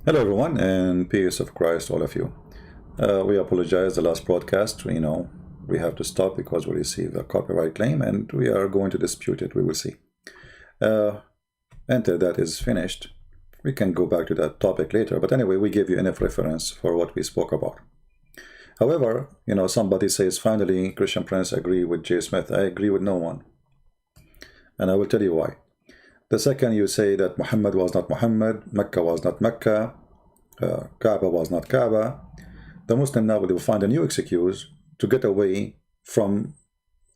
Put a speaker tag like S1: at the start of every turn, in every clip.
S1: Hello, everyone, and peace of Christ, all of you. We apologize. The last broadcast, we have to stop because we received a copyright claim, and we are going to dispute it. We will see. Until that is finished, we can go back to that topic later. But anyway, we give you enough reference for what we spoke about. However, somebody says, finally, Christian Prince agree with Jay Smith. I agree with no one, and I will tell you why. The second you say that Muhammad was not Muhammad, Mecca was not Mecca, Kaaba was not Kaaba, the Muslim now will find a new excuse to get away from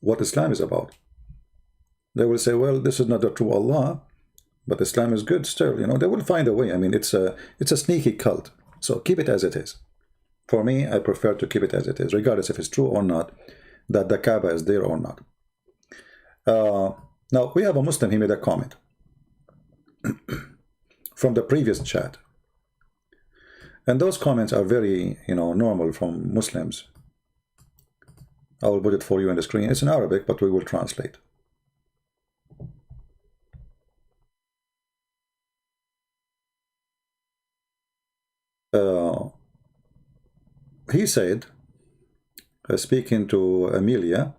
S1: what Islam is about. They will say, well, this is not the true Allah, but Islam is good still. They will find a way. I mean, it's a sneaky cult. So keep it as it is. For me, I prefer to keep it as it is, regardless if it's true or not, that the Kaaba is there or not. Now, we have a Muslim, he made a comment from the previous chat. And those comments are very, normal from Muslims. I will put it for you on the screen. It's in Arabic, but we will translate. He said, speaking to Amelia,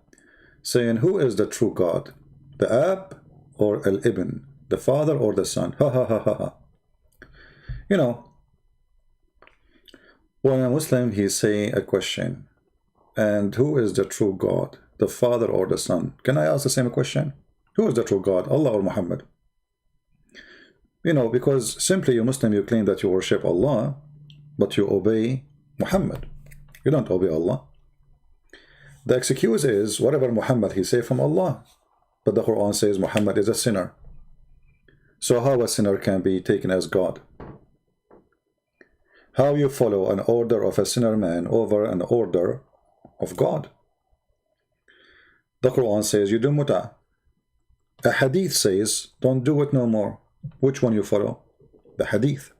S1: saying, who is the true God? The Ab or Al-Ibn? The father or the son? Ha ha ha ha ha. When a Muslim, he say a question, and who is the true God? The father or the son? Can I ask the same question? Who is the true God? Allah or Muhammad? Because simply you Muslim, you claim that you worship Allah, but you obey Muhammad. You don't obey Allah. The excuse is whatever Muhammad he say from Allah, but the Quran says Muhammad is a sinner. So how a sinner can be taken as God? How you follow an order of a sinner man over an order of God? The Quran says you do muta. A hadith says don't do it no more. Which one you follow? The hadith.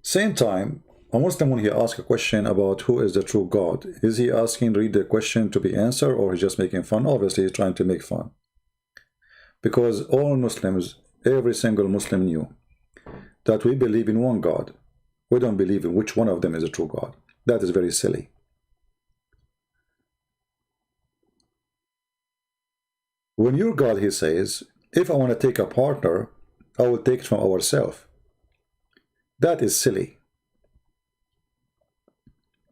S1: Same time, a Muslim, when he asks a question about who is the true God, is he asking read the question to be answered, or he's just making fun? Obviously he's trying to make fun. Because all Muslims, every single Muslim knew that we believe in one God. We don't believe in which one of them is a true God. That is very silly. When your God, he says, if I want to take a partner, I will take it from ourselves. That is silly.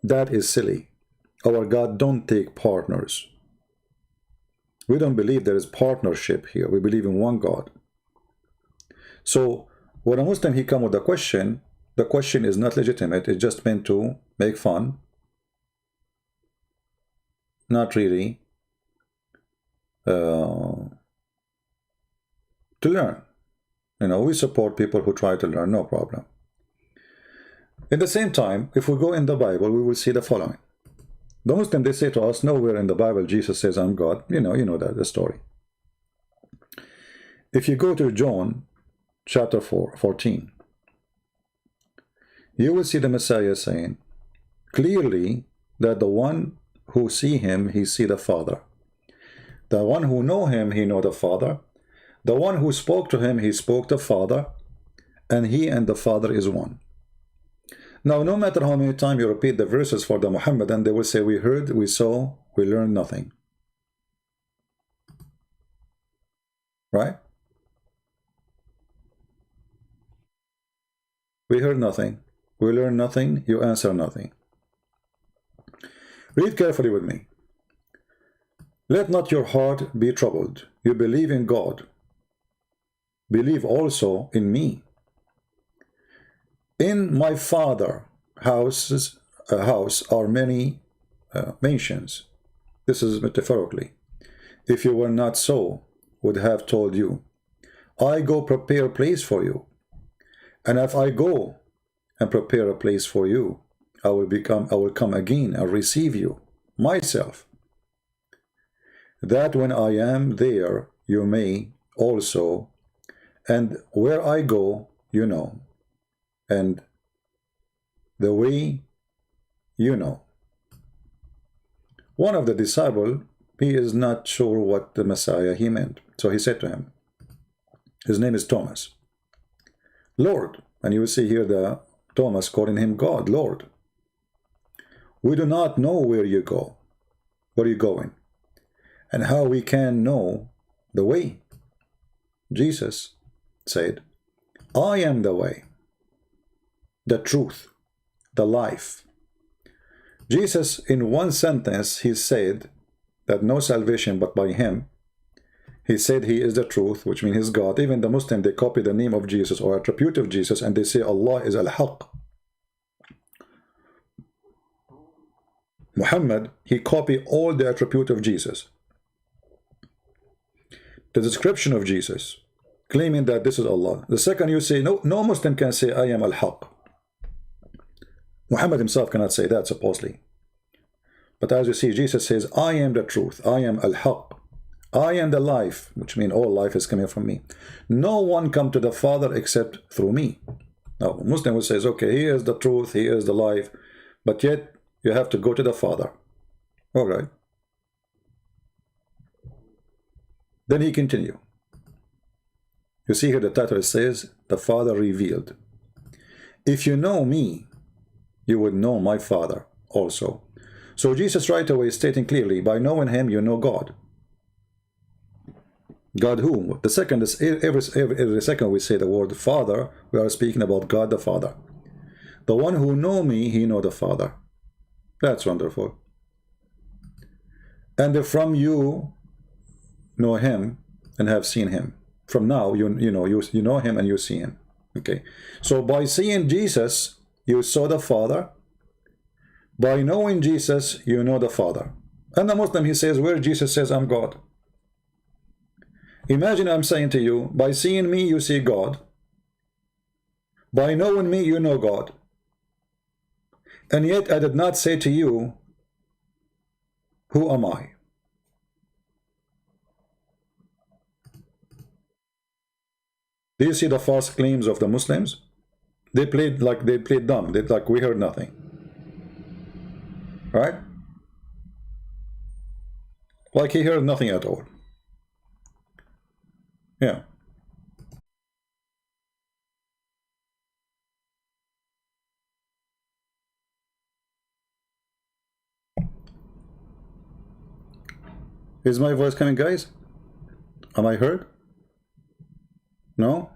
S1: That is silly. Our God don't take partners. We don't believe there is partnership here. We believe in one God. So when a Muslim, he come with a question, the question is not legitimate. It's just meant to make fun. Not really to learn. We support people who try to learn, no problem. In the same time, if we go in the Bible, we will see the following. The Muslim, they say to us, nowhere in the Bible Jesus says I'm God. You know that, the story. If you go to John chapter 14, you will see the Messiah saying clearly that the one who see him, he see the Father. The one who know him, he know the Father. The one who spoke to him, he spoke the Father. And he and the Father is one. Now, no matter how many times you repeat the verses for the Muhammadan, they will say, we heard, we saw, we learned nothing. Right? We heard nothing. We learned nothing. You answer nothing. Read carefully with me. Let not your heart be troubled. You believe in God. Believe also in me. In my Father's house are many mansions. This is metaphorically. If you were not so, would have told you. I go prepare a place for you. And if I go and prepare a place for you, I will come again and receive you myself. That when I am there, you may also, and where I go, you know. And the way, you know. One of the disciples, he is not sure what the Messiah he meant. So he said to him, his name is Thomas, Lord, And you see here the Thomas calling him God, Lord. We do not know where you go, where you're going, and how we can know the way. Jesus said, I am the way, the truth, the life. Jesus, in one sentence, he said that no salvation but by him. He said he is the truth, which means he's God. Even the Muslim, they copy the name of Jesus or attribute of Jesus, and they say Allah is Al-Haq. Muhammad, he copied all the attribute of Jesus, the description of Jesus, claiming that this is Allah. The second you say, no Muslim can say, I am Al-Haq. Muhammad himself cannot say that, supposedly. But as you see, Jesus says, I am the truth, I am Al-Haq, I am the life, which means all life is coming from me. No one come to the Father except through me. Now, Muslim will say, okay, he is the truth, he is the life, but yet you have to go to the Father. All right. Then he continue. You see here the title says, the Father revealed. If you know me, you would know my Father also. So Jesus right away is stating clearly, by knowing him, you know God. God whom? The second is, every second we say the word Father, we are speaking about God the Father. The one who know me, he know the Father. That's wonderful. And from you know him and have seen him. From now, you know him and you see him. Okay. So by seeing Jesus, you saw the Father. By knowing Jesus, you know the Father. And the Muslim, he says, where Jesus says, I'm God. Imagine I'm saying to you, by seeing me, you see God. By knowing me, you know God. And yet I did not say to you, who am I? Do you see the false claims of the Muslims? They played dumb. They like we heard nothing. Right? Like he heard nothing at all. Yeah. Is my voice coming, guys? Am I heard? No?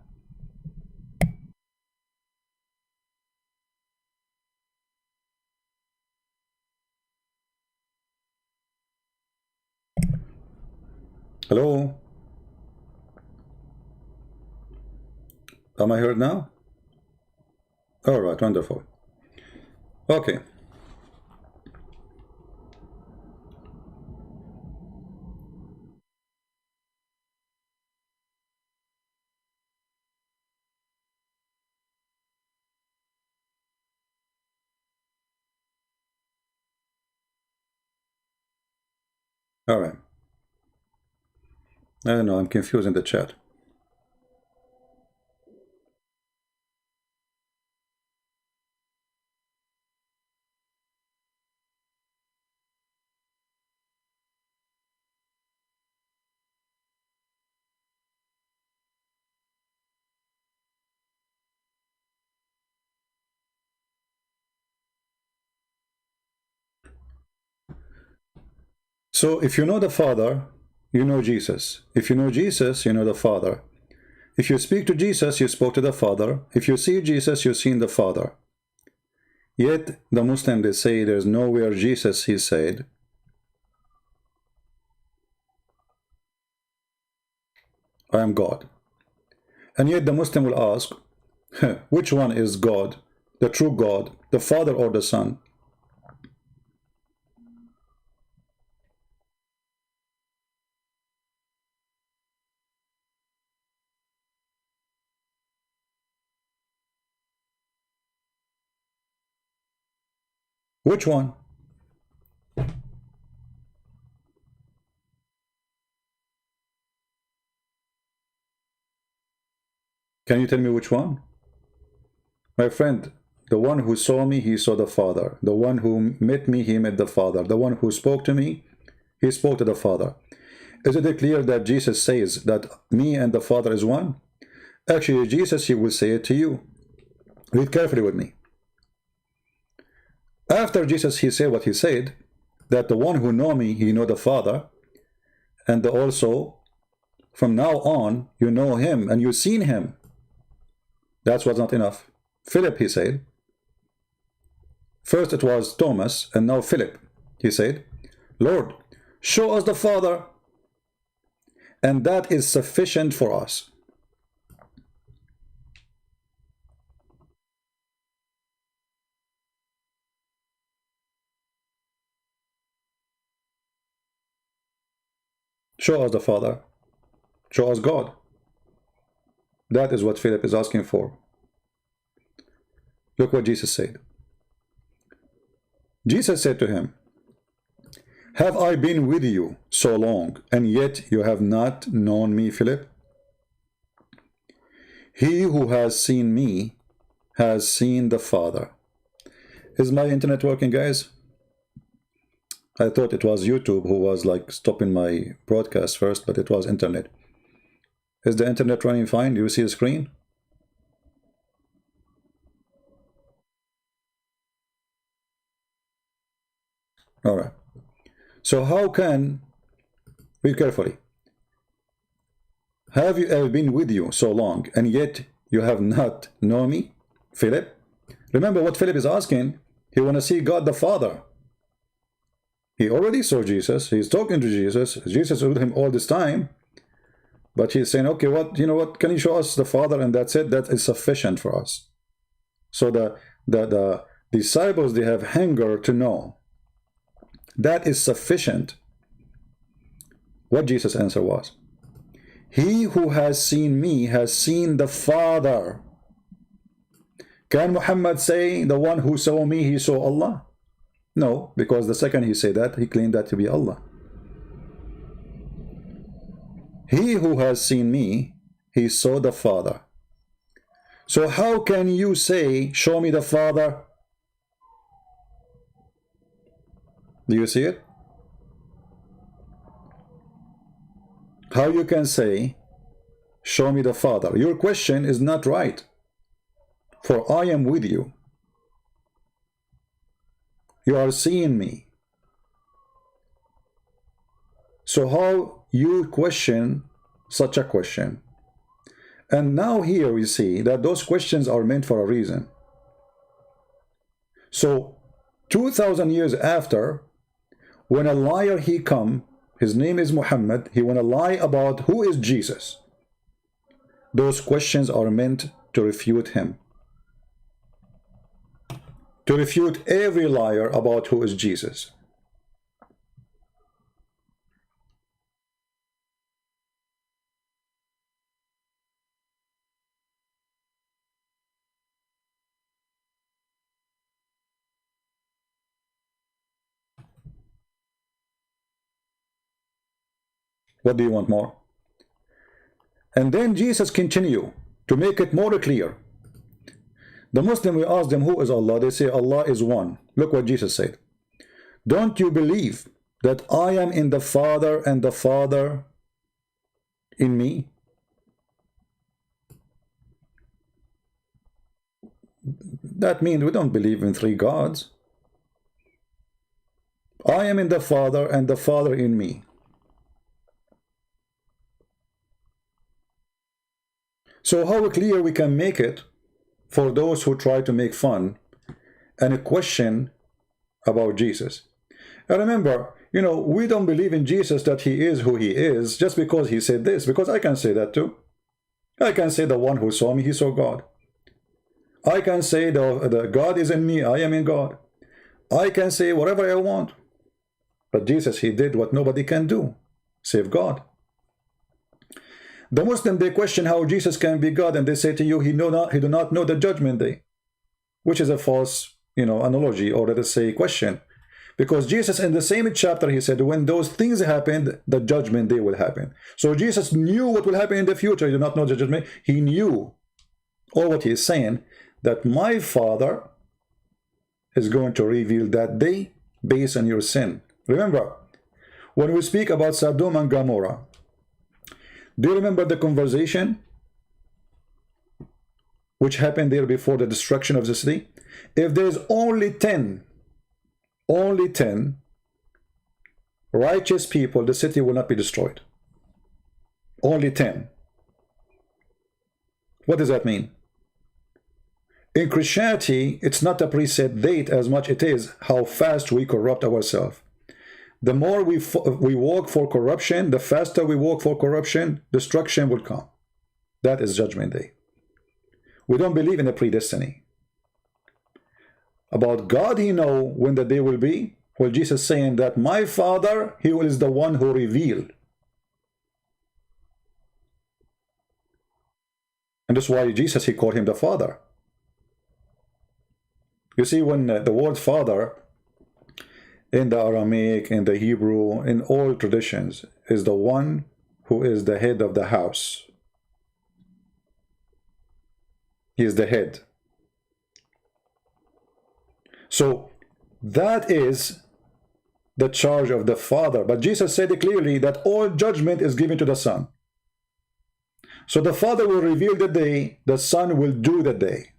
S1: Hello? Am I heard now? All right, wonderful. Okay. All right. I don't know, I'm confused in the chat. So if you know the Father, you know Jesus. If you know Jesus, you know the Father. If you speak to Jesus, you spoke to the Father. If you see Jesus, you've seen the Father. Yet the Muslim, they say there's nowhere Jesus, he said, I am God. And yet the Muslim will ask, which one is God, the true God, the Father or the Son? Which one? Can you tell me which one? My friend, the one who saw me, he saw the Father. The one who met me, he met the Father. The one who spoke to me, he spoke to the Father. Is it clear that Jesus says that me and the Father is one? Actually, Jesus, he will say it to you. Read carefully with me. After Jesus, he said what he said, that the one who know me, he know the Father, and also from now on, you know him and you've seen him. That was not enough. Philip, he said. First it was Thomas, and now Philip. He said, Lord, show us the Father, and that is sufficient for us. Show us the Father. Show us God. That is what Philip is asking for. Look what Jesus said. Jesus said to him, have I been with you so long, and yet you have not known me, Philip? He who has seen me has seen the Father. Is my internet working, guys? I thought it was YouTube who was like stopping my broadcast first, but it was internet. Is the internet running fine? Do you see the screen? All right. So how can, read carefully, have you ever been with you so long, and yet you have not known me, Philip? Remember what Philip is asking. He want to see God the Father. He already saw Jesus. He's talking to Jesus. Jesus is with him all this time. But he's saying, okay, what, you know what, can you show us the Father? And that's it. That is sufficient for us. So the disciples, they have hunger to know. That is sufficient. What Jesus' answer was, he who has seen me has seen the Father. Can Muhammad say, the one who saw me, he saw Allah? No, because the second he said that, he claimed that to be Allah. He who has seen me, he saw the Father. So how can you say, show me the Father? Do you see it? How you can say, show me the Father? Your question is not right. For I am with you. You are seeing me. So how you question such a question? And now here we see that those questions are meant for a reason. So 2,000 years after, when a liar he come, his name is Muhammad, he want to lie about who is Jesus. Those questions are meant to refute him. To refute every liar about who is Jesus. What do you want more? And then Jesus continue to make it more clear. The Muslim, we ask them, who is Allah? They say Allah is one. Look what Jesus said. Don't you believe that I am in the Father and the Father in me? That means we don't believe in three gods. I am in the Father and the Father in me. So how clear we can make it for those who try to make fun and a question about Jesus. And remember, you know, we don't believe in Jesus that he is who he is just because he said this, because I can say that too. I can say the one who saw me, he saw God. I can say the God is in me, I am in God. I can say whatever I want. But Jesus, he did what nobody can do, save God. The Muslim, they question how Jesus can be God, and they say to you, he do not know the judgment day, which is a false, you know, analogy, or let us say question. Because Jesus in the same chapter, he said, when those things happened, the judgment day will happen. So Jesus knew what will happen in the future. He did not know the judgment. He knew, or what he is saying, that my Father is going to reveal that day based on your sin. Remember, when we speak about Sodom and Gomorrah, do you remember the conversation? which happened there before the destruction of the city? If there's only 10 righteous people, the city will not be destroyed. Only 10. What does that mean? In Christianity, it's not a preset date as much it is how fast we corrupt ourselves. The more we walk for corruption, the faster we walk for corruption, destruction will come. That is Judgment Day. We don't believe in a predestiny. About God, He know when the day will be. Well, Jesus saying that my Father, He is the one who revealed. And that's why Jesus, He called Him the Father. You see, when the word Father in the Aramaic, in the Hebrew, in all traditions, is the one who is the head of the house. He is the head. So that is the charge of the Father. But Jesus said clearly that all judgment is given to the Son. So the Father will reveal the day, the Son will do the day.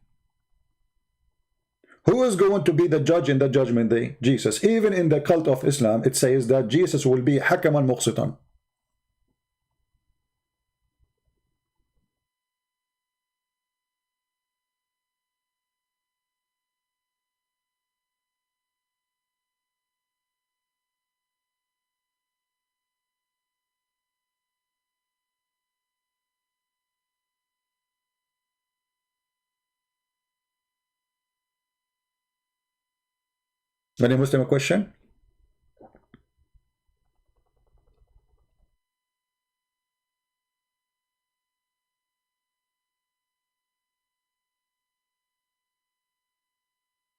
S1: Who is going to be the judge in the Judgment Day? Jesus. Even in the cult of Islam, it says that Jesus will be Hakaman Muqsitan. Any Muslim a question?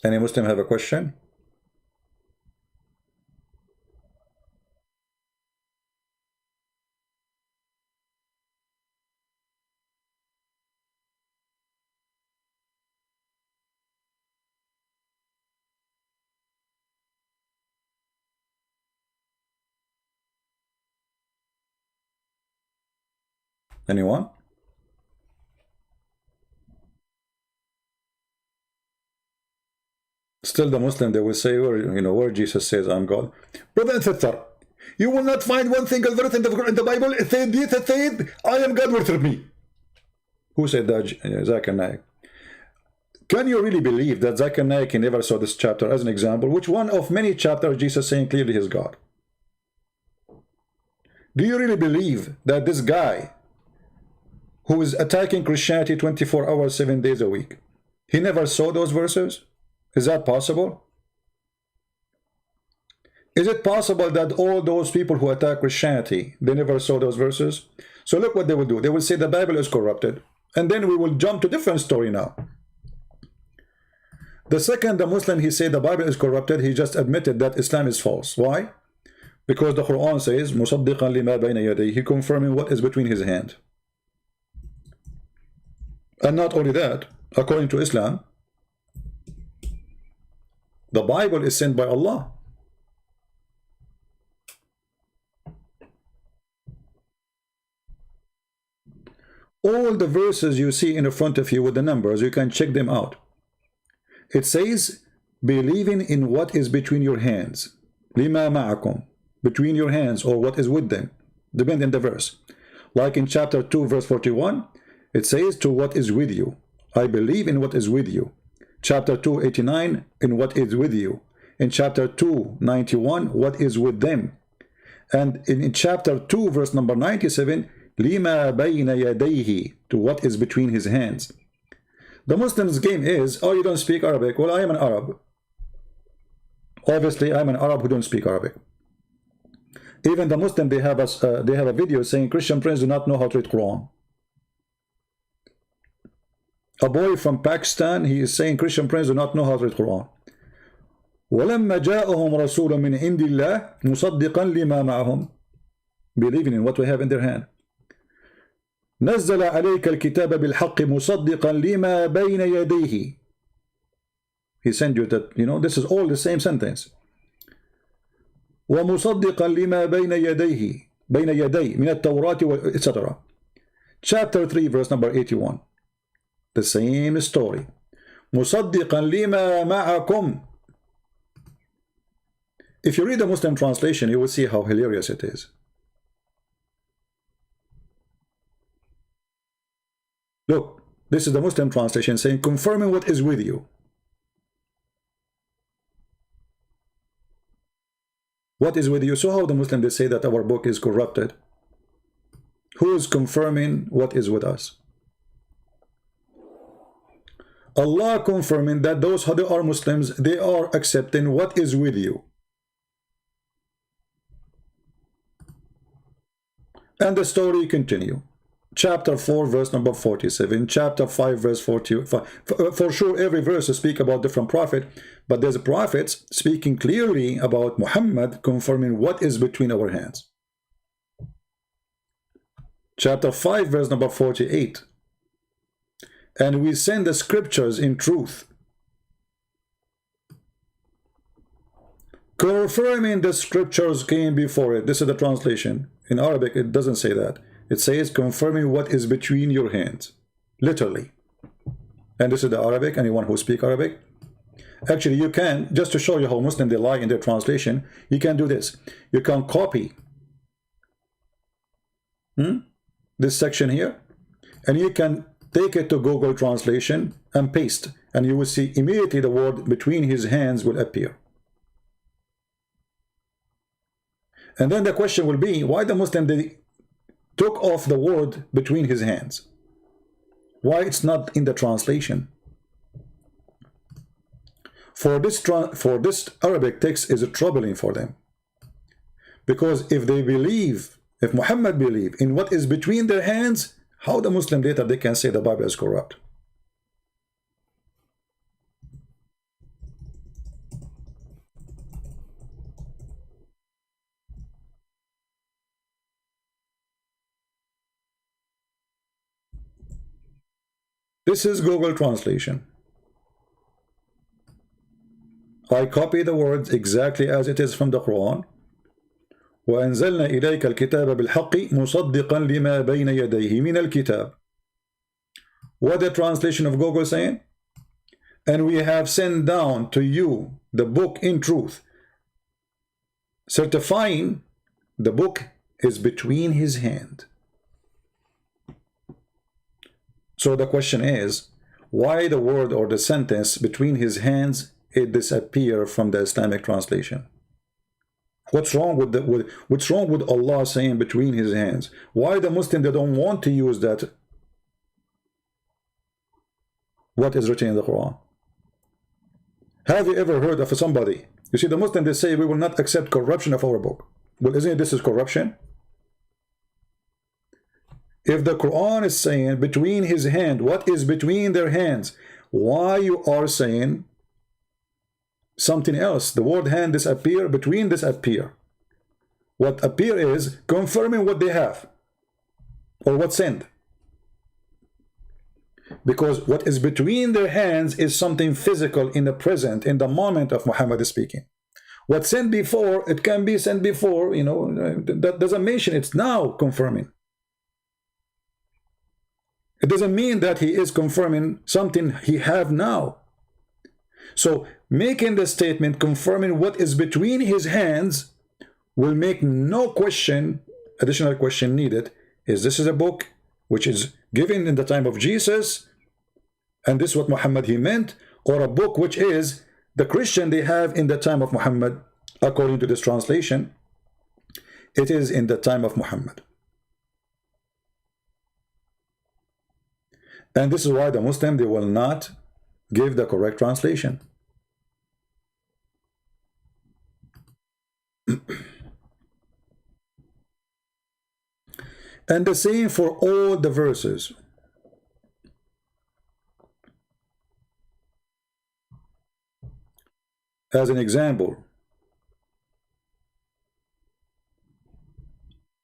S1: Any Muslim have a question? Anyone? Still the Muslim, they will say, where Jesus says, I'm God. Brother and sister, you will not find one single verse in the Bible. It said, Jesus said, I am God, worship me. Who said that? Zakir Naik. Can you really believe that Zakir Naik never saw this chapter as an example? Which one of many chapters Jesus saying clearly He is God? Do you really believe that this guy who is attacking Christianity 24 hours, 7 days a week, he never saw those verses? Is that possible? Is it possible that all those people who attack Christianity, they never saw those verses? So look what they will do. They will say the Bible is corrupted. And then we will jump to a different story now. The second the Muslim, he said the Bible is corrupted, he just admitted that Islam is false. Why? Because the Quran says, مُصَدِّقًا لِمَا بَيْنَ يَدَيْهِ, he confirming what is between his hand. And not only that, according to Islam, the Bible is sent by Allah. All the verses you see in front of you with the numbers, you can check them out. It says, believing in what is between your hands. لِمَا مَعَكُمْ, between your hands, or what is with them. Depend on the verse. Like in chapter 2, verse 41, it says, to what is with you. I believe in what is with you. Chapter 289, in what is with you. In chapter 291, what is with them. And in chapter 2, verse number 97, لِمَا بَيْنَ يَدَيْهِ, to what is between his hands. The Muslims' game is, oh, you don't speak Arabic. Well, I am an Arab. Obviously, I'm an Arab who don't speak Arabic. Even the Muslim, they have a video saying Christian friends do not know how to read Quran. A boy from Pakistan, he is saying Christian friends do not know how to read Quran. وَلَمَّا جَاءَهُمْ رَسُولٌ مِّنْ عِنْدِ اللَّهِ مُصَدِّقًا لِمَا مَعَهُمْ, believing in what we have in their hand. نزل عليك الكتاب بالحق مصدقا لما بين يديه. He sent you that, this is all the same sentence. ومصدقا لما بين يديه, بين يدي من التوراة etc. Chapter 3, verse number 81. the same story. مصدقا لما معكم. If you read the Muslim translation, you will see how hilarious it is. Look, this is the Muslim translation saying, confirming what is with you. What is with you? So how the Muslim, they say that our book is corrupted? Who is confirming what is with us? Allah confirming that those who are Muslims, they are accepting what is with you. And the story continue. Chapter 4 verse number 47, chapter 5 verse 45. For sure every verse speak about different prophet, but there's prophets speaking clearly about Muhammad confirming what is between our hands. Chapter 5 verse number 48. And we send the scriptures in truth, confirming the scriptures came before it. This is the translation. In Arabic it doesn't say that. It says confirming what is between your hands, literally. And this is the Arabic. Anyone who speaks Arabic, actually you can, just to show you how Muslim they lie in their translation, you can do this. You can copy this section here, and you can take it to Google Translation and paste, and you will see immediately the word between his hands will appear. And then the question will be, why the Muslim they took off the word between his hands? Why it's not in the translation? For this Arabic text is troubling for them, because if they believe, if Muhammad believe in what is between their hands, how the Muslim later they can say the Bible is corrupt? This is Google Translation. I copy the words exactly as it is from the Quran. وأنزلنا إليك الكتاب بالحق مصدقا لما بين يديه من الكتاب. What the translation of Google saying? And we have sent down to you the book in truth, certifying the book is between his hand. So the question is, why the word or the sentence between his hands it disappear from the Islamic translation? What's wrong with what's wrong with Allah saying between his hands? Why the Muslim they don't want to use that what is written in the Quran? Have you ever heard of somebody? You see, the Muslim they say we will not accept corruption of our book. Well, isn't it this is corruption? If the Quran is saying between his hand, what is between their hands? Why you are saying something else? The word hand disappear, between disappear. What appear is confirming what they have, or what sent. Because what is between their hands is something physical in the present, in the moment of Muhammad speaking. What sent before, it can be sent before, you know, that doesn't mention it's now confirming. It doesn't mean that he is confirming something he have now. So making the statement confirming what is between his hands will make no question, additional question needed. Is this is a book which is given in the time of Jesus, and this is what Muhammad he meant, or a book which is the Christian they have in the time of Muhammad? According to this translation, it is in the time of Muhammad. And this is why the Muslim they will not give the correct translation. And the same for all the verses. As an example,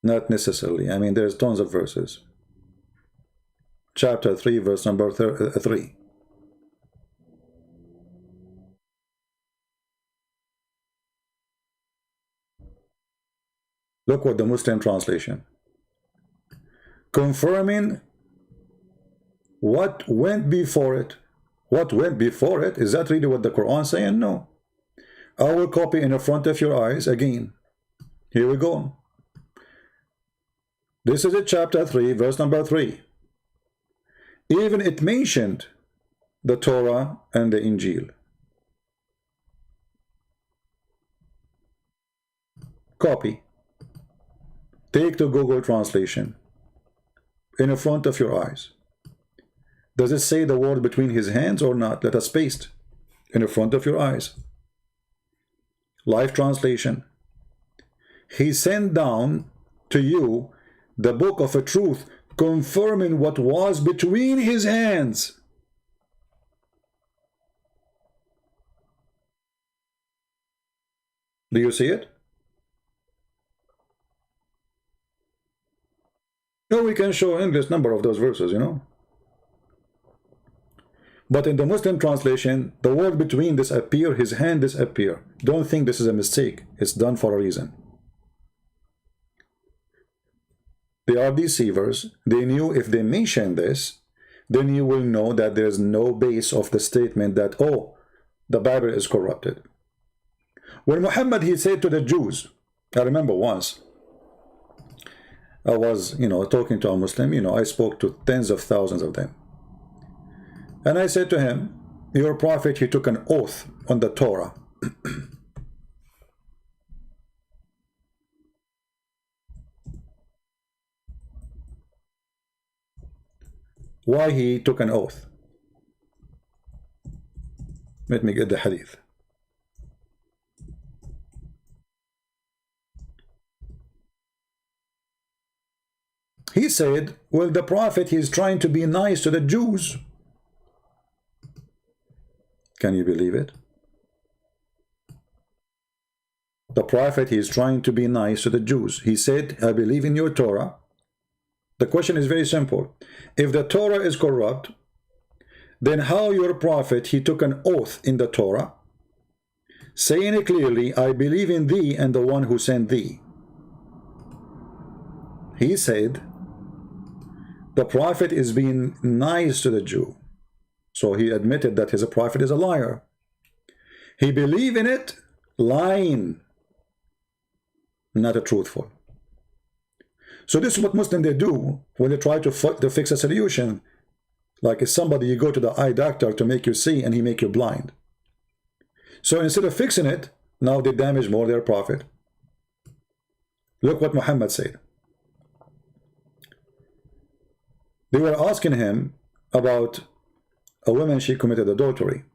S1: not necessarily, I mean there's tons of verses. Chapter 3 verse number 3. Look what the Muslim translation. Confirming what went before it. What went before it? Is that really what the Quran is saying? No. I will copy in the front of your eyes again. Here we go. This is chapter 3, verse number 3. Even it mentioned the Torah and the Injil. Copy. Take the Google translation. In the front of your eyes. Does it say the word between his hands or not? Let us paste. In the front of your eyes. Live translation. He sent down to you the book of a truth, confirming what was between his hands. Do you see it? No, we can show endless number of those verses, you know. But in the Muslim translation, the word between disappear, his hand disappear. Don't think this is a mistake. It's done for a reason. They are deceivers. They knew if they mention this, then you will know that there's no base of the statement that, oh, the Bible is corrupted. When Muhammad, he said to the Jews, I remember once, I was, talking to a Muslim, I spoke to tens of thousands of them. And I said to him, your prophet, he took an oath on the Torah. Why he took an oath? Let me get the hadith. He said, well, the prophet, he is trying to be nice to the Jews. Can you believe it? The prophet, he is trying to be nice to the Jews. He said, I believe in your Torah. The question is very simple. If the Torah is corrupt, then how your prophet, he took an oath in the Torah, saying it clearly, I believe in thee and the one who sent thee. He said, the prophet is being nice to the Jew. So he admitted that his prophet is a liar. He believed in it, lying, not a truthful. So this is what Muslims they do when they try to fix a solution. Like if somebody, you go to the eye doctor to make you see and he make you blind. So instead of fixing it, now they damage more their prophet. Look what Muhammad said. They were asking him about a woman, she committed adultery.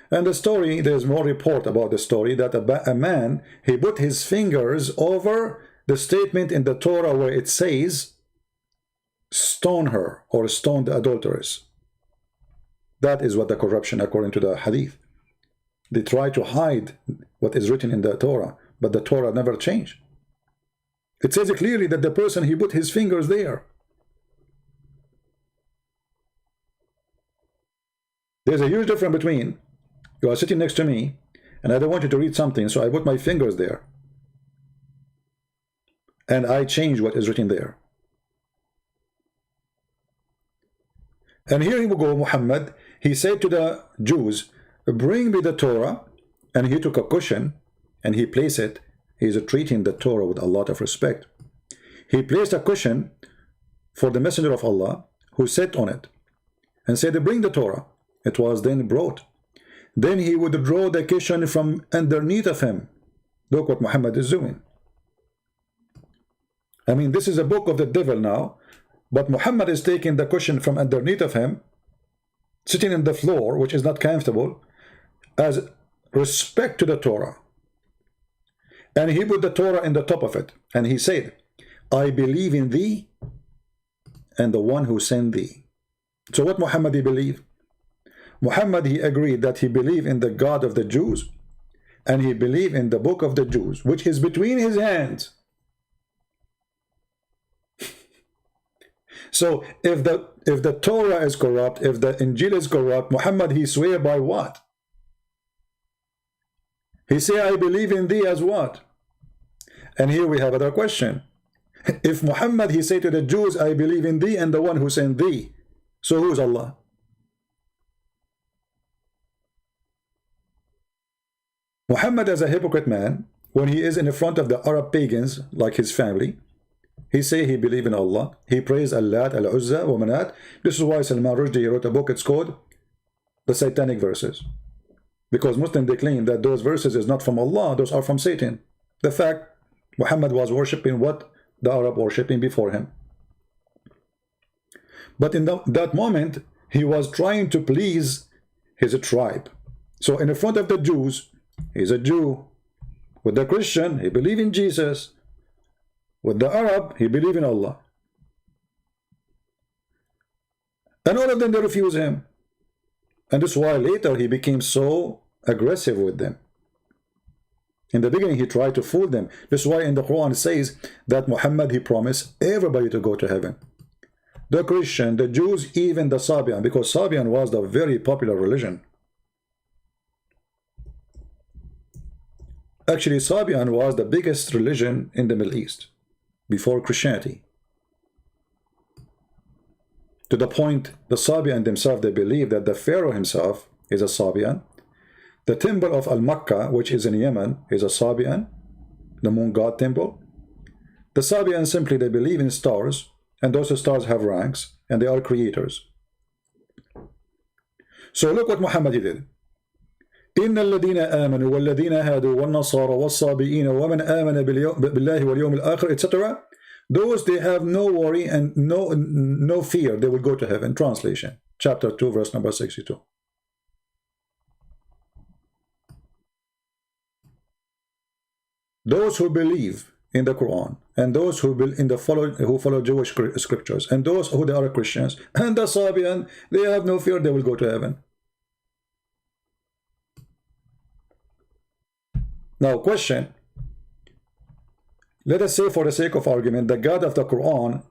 S1: And the story, there's more report about the story that a man, he put his fingers over the statement in the Torah where it says, stone her or stone the adulteress. That is what the corruption according to the hadith. They try to hide what is written in the Torah, but the Torah never changed. It says clearly that the person, he put his fingers there. There's a huge difference between you are sitting next to me and I don't want you to read something, so I put my fingers there and I change what is written there. And here we go, Muhammad, he said to the Jews, bring me the Torah, and he took a cushion and he placed it. He's treating the Torah with a lot of respect. He placed a cushion for the messenger of Allah who sat on it and said, bring the Torah. It was then brought. Then he would draw the cushion from underneath of him. Look what Muhammad is doing. I mean, this is a book of the devil now, but Muhammad is taking the cushion from underneath of him, sitting in the floor, which is not comfortable, as respect to the Torah. And he put the Torah in the top of it. And he said, I believe in thee and the one who sent thee. So what Muhammad he believed? Muhammad, he agreed that he believed in the God of the Jews and he believed in the book of the Jews, which is between his hands. So if the Torah is corrupt, if the Injil is corrupt, Muhammad, he swear by what? He say, I believe in thee as what? And here we have another question. If Muhammad, he say to the Jews, I believe in thee and the one who sent thee, So who is Allah? Muhammad, as a hypocrite man, when he is in front of the Arab pagans like his family, he say he believe in Allah. He prays Allat, Al-Uzza, wa Manat. This is why Salman Rushdie wrote a book. It's called The Satanic Verses. Because Muslims, they claim that those verses is not from Allah, those are from Satan. The fact Muhammad was worshipping what the Arab worshipping before him. But in that moment, he was trying to please his tribe. So in front of the Jews, he's a Jew. With the Christian, he believe in Jesus. With the Arab, he believe in Allah. And all of them, they refuse him. And that's why later he became so aggressive with them. In the beginning, he tried to fool them. That's why in the Quran it says that Muhammad, he promised everybody to go to heaven. The Christian, the Jews, even the Sabian, because Sabian was the very popular religion. Actually, Sabian was the biggest religion in the Middle East before Christianity. To the point, the Sabian themselves, they believe that the Pharaoh himself is a Sabian. The temple of Al-Makkah, which is in Yemen, is a Sabian, the moon god temple. The Sabian simply, they believe in stars, and those stars have ranks, and they are creators. So look what Muhammad did. إن الذين آمنوا والذين هادوا والنصارى والصابئين ومن آمن بالله واليوم الآخر etc. Those, they have no worry and no fear, they will go to heaven. Translation, chapter 2, verse number 62. Those who believe in the Quran, and those who follow Jewish scriptures, and those who they are Christians, and the Sabian, they have no fear, they will go to heaven. Now, question. Let us say, for the sake of argument, the God of the Quran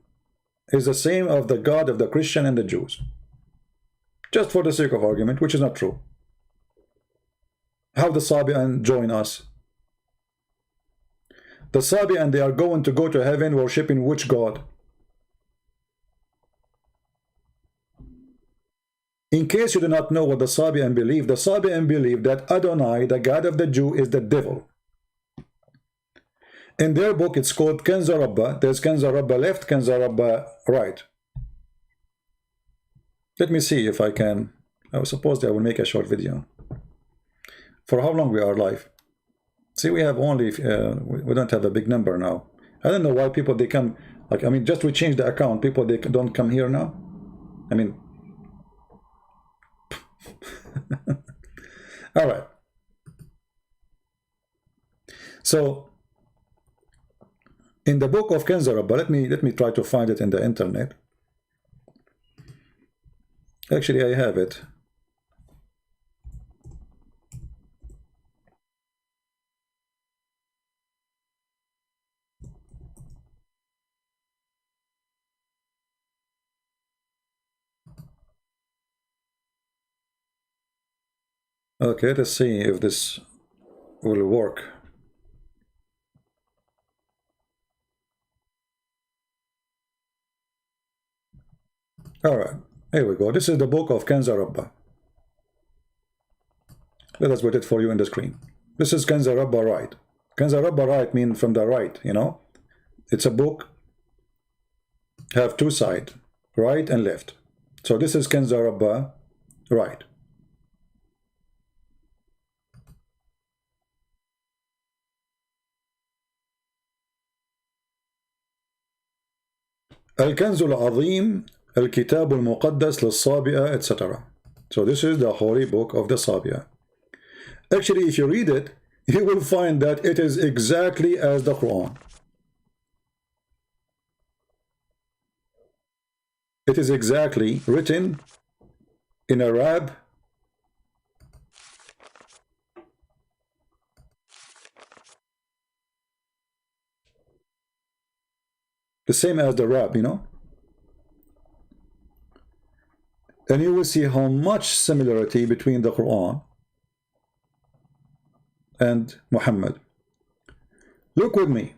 S1: is the same of the God of the Christian and the Jews. Just for the sake of argument, which is not true. How the Sabian join us? The Sabian, they are going to go to heaven worshipping which God? In case you do not know what the Sabian believe that Adonai, the God of the Jew, is the devil. In their book, it's called Kanza Rabba. There's Kanza Rabba left, Kanza Rabba right. Let me see if I can. I suppose I will make a short video. For how long we are live? See, we have only, we don't have a big number now. I don't know why people, they come, like, I mean, just we change the account, people, they don't come here now. I mean, all right. So, in the book of Kanza Rabba, let me try to find it in the internet. Actually, I have it. Okay, let's see if this will work. All right, here we go. This is the book of Kanza Rabba. Let us put it for you in the screen. This is Kanza Rabba right. Kanza Rabba right means from the right, you know. It's a book, have two sides, right and left. So this is Kanza Rabba right. الكنز العظيم الكتاب المقدس للصابئة etc. So this is the holy book of the Sabi'a. Actually, if you read it, you will find that it is exactly as the Quran. It is exactly written in Arab, the same as the Arab, you know. And you will see how much similarity between the Quran and Muhammad. Look with me.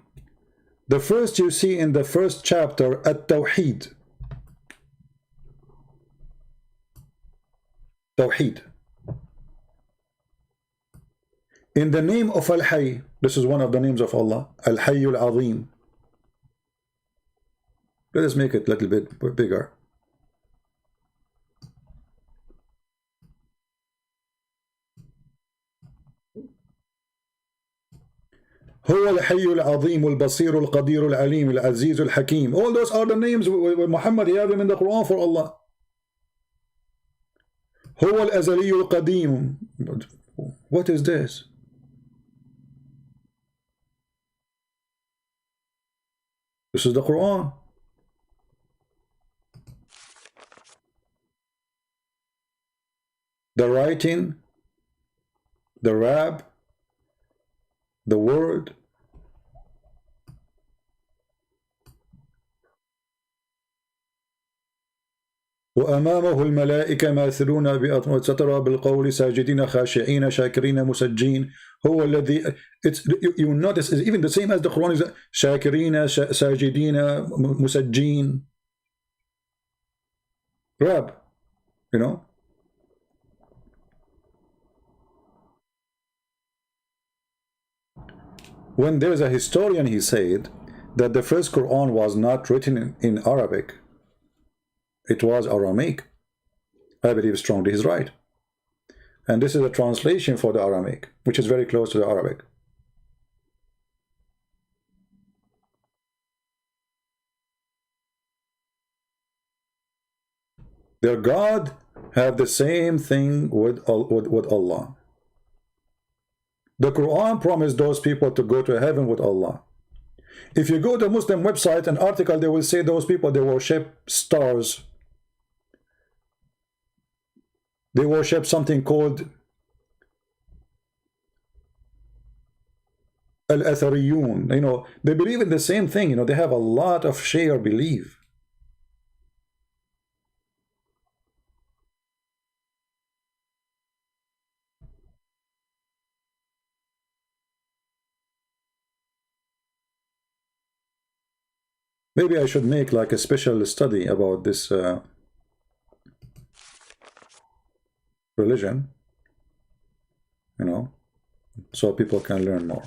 S1: The first you see in the first chapter, At-Tawheed. Tawheed. In the name of Al-Hayy, this is one of the names of Allah, Al-Hayy Al-Azim. Let us make it a little bit bigger. هو الحي العظيم البصير القدير العليم العزيز الحكيم. All those are the names Muhammad, he have them in the Quran for Allah. هو الأزلي القديم. What is this? This is the Quran. The writing, the rab, the word. وأمامه الملائكة ماثلون بأطمئنة سترى بالقول ساجدين خاشعين شاكرين مسجين. هو الذي, you notice is even the same as the Quran is شاكرين ساجدين مسجين. Rab, you know. When there's a historian, he said that the first Quran was not written in Arabic. It was Aramaic. I believe strongly he's right. And this is a translation for the Aramaic, which is very close to the Arabic. Their God have the same thing with Allah. The Quran promised those people to go to heaven with Allah. If you go to a Muslim website, an article, they will say those people, they worship stars. They worship something called Al-Athariyun. You know, they believe in the same thing. You know, they have a lot of shared belief. Maybe I should make like a special study about this religion, you know, so people can learn more.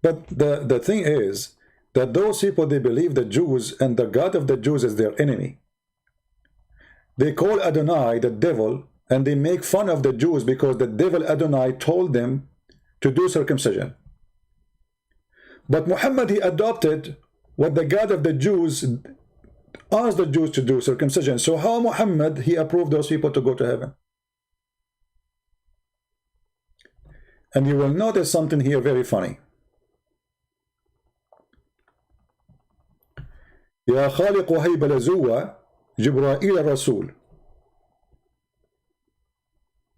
S1: But the thing is that those people, they believe the Jews and the God of the Jews is their enemy. They call Adonai the devil, and they make fun of the Jews because the devil Adonai told them to do circumcision. But Muhammad, he adopted what the God of the Jews asked the Jews to do, circumcision. So how Muhammad, he approved those people to go to heaven? And you will notice something here very funny. يا خالق هيب لزوة جبرائيل الرسول.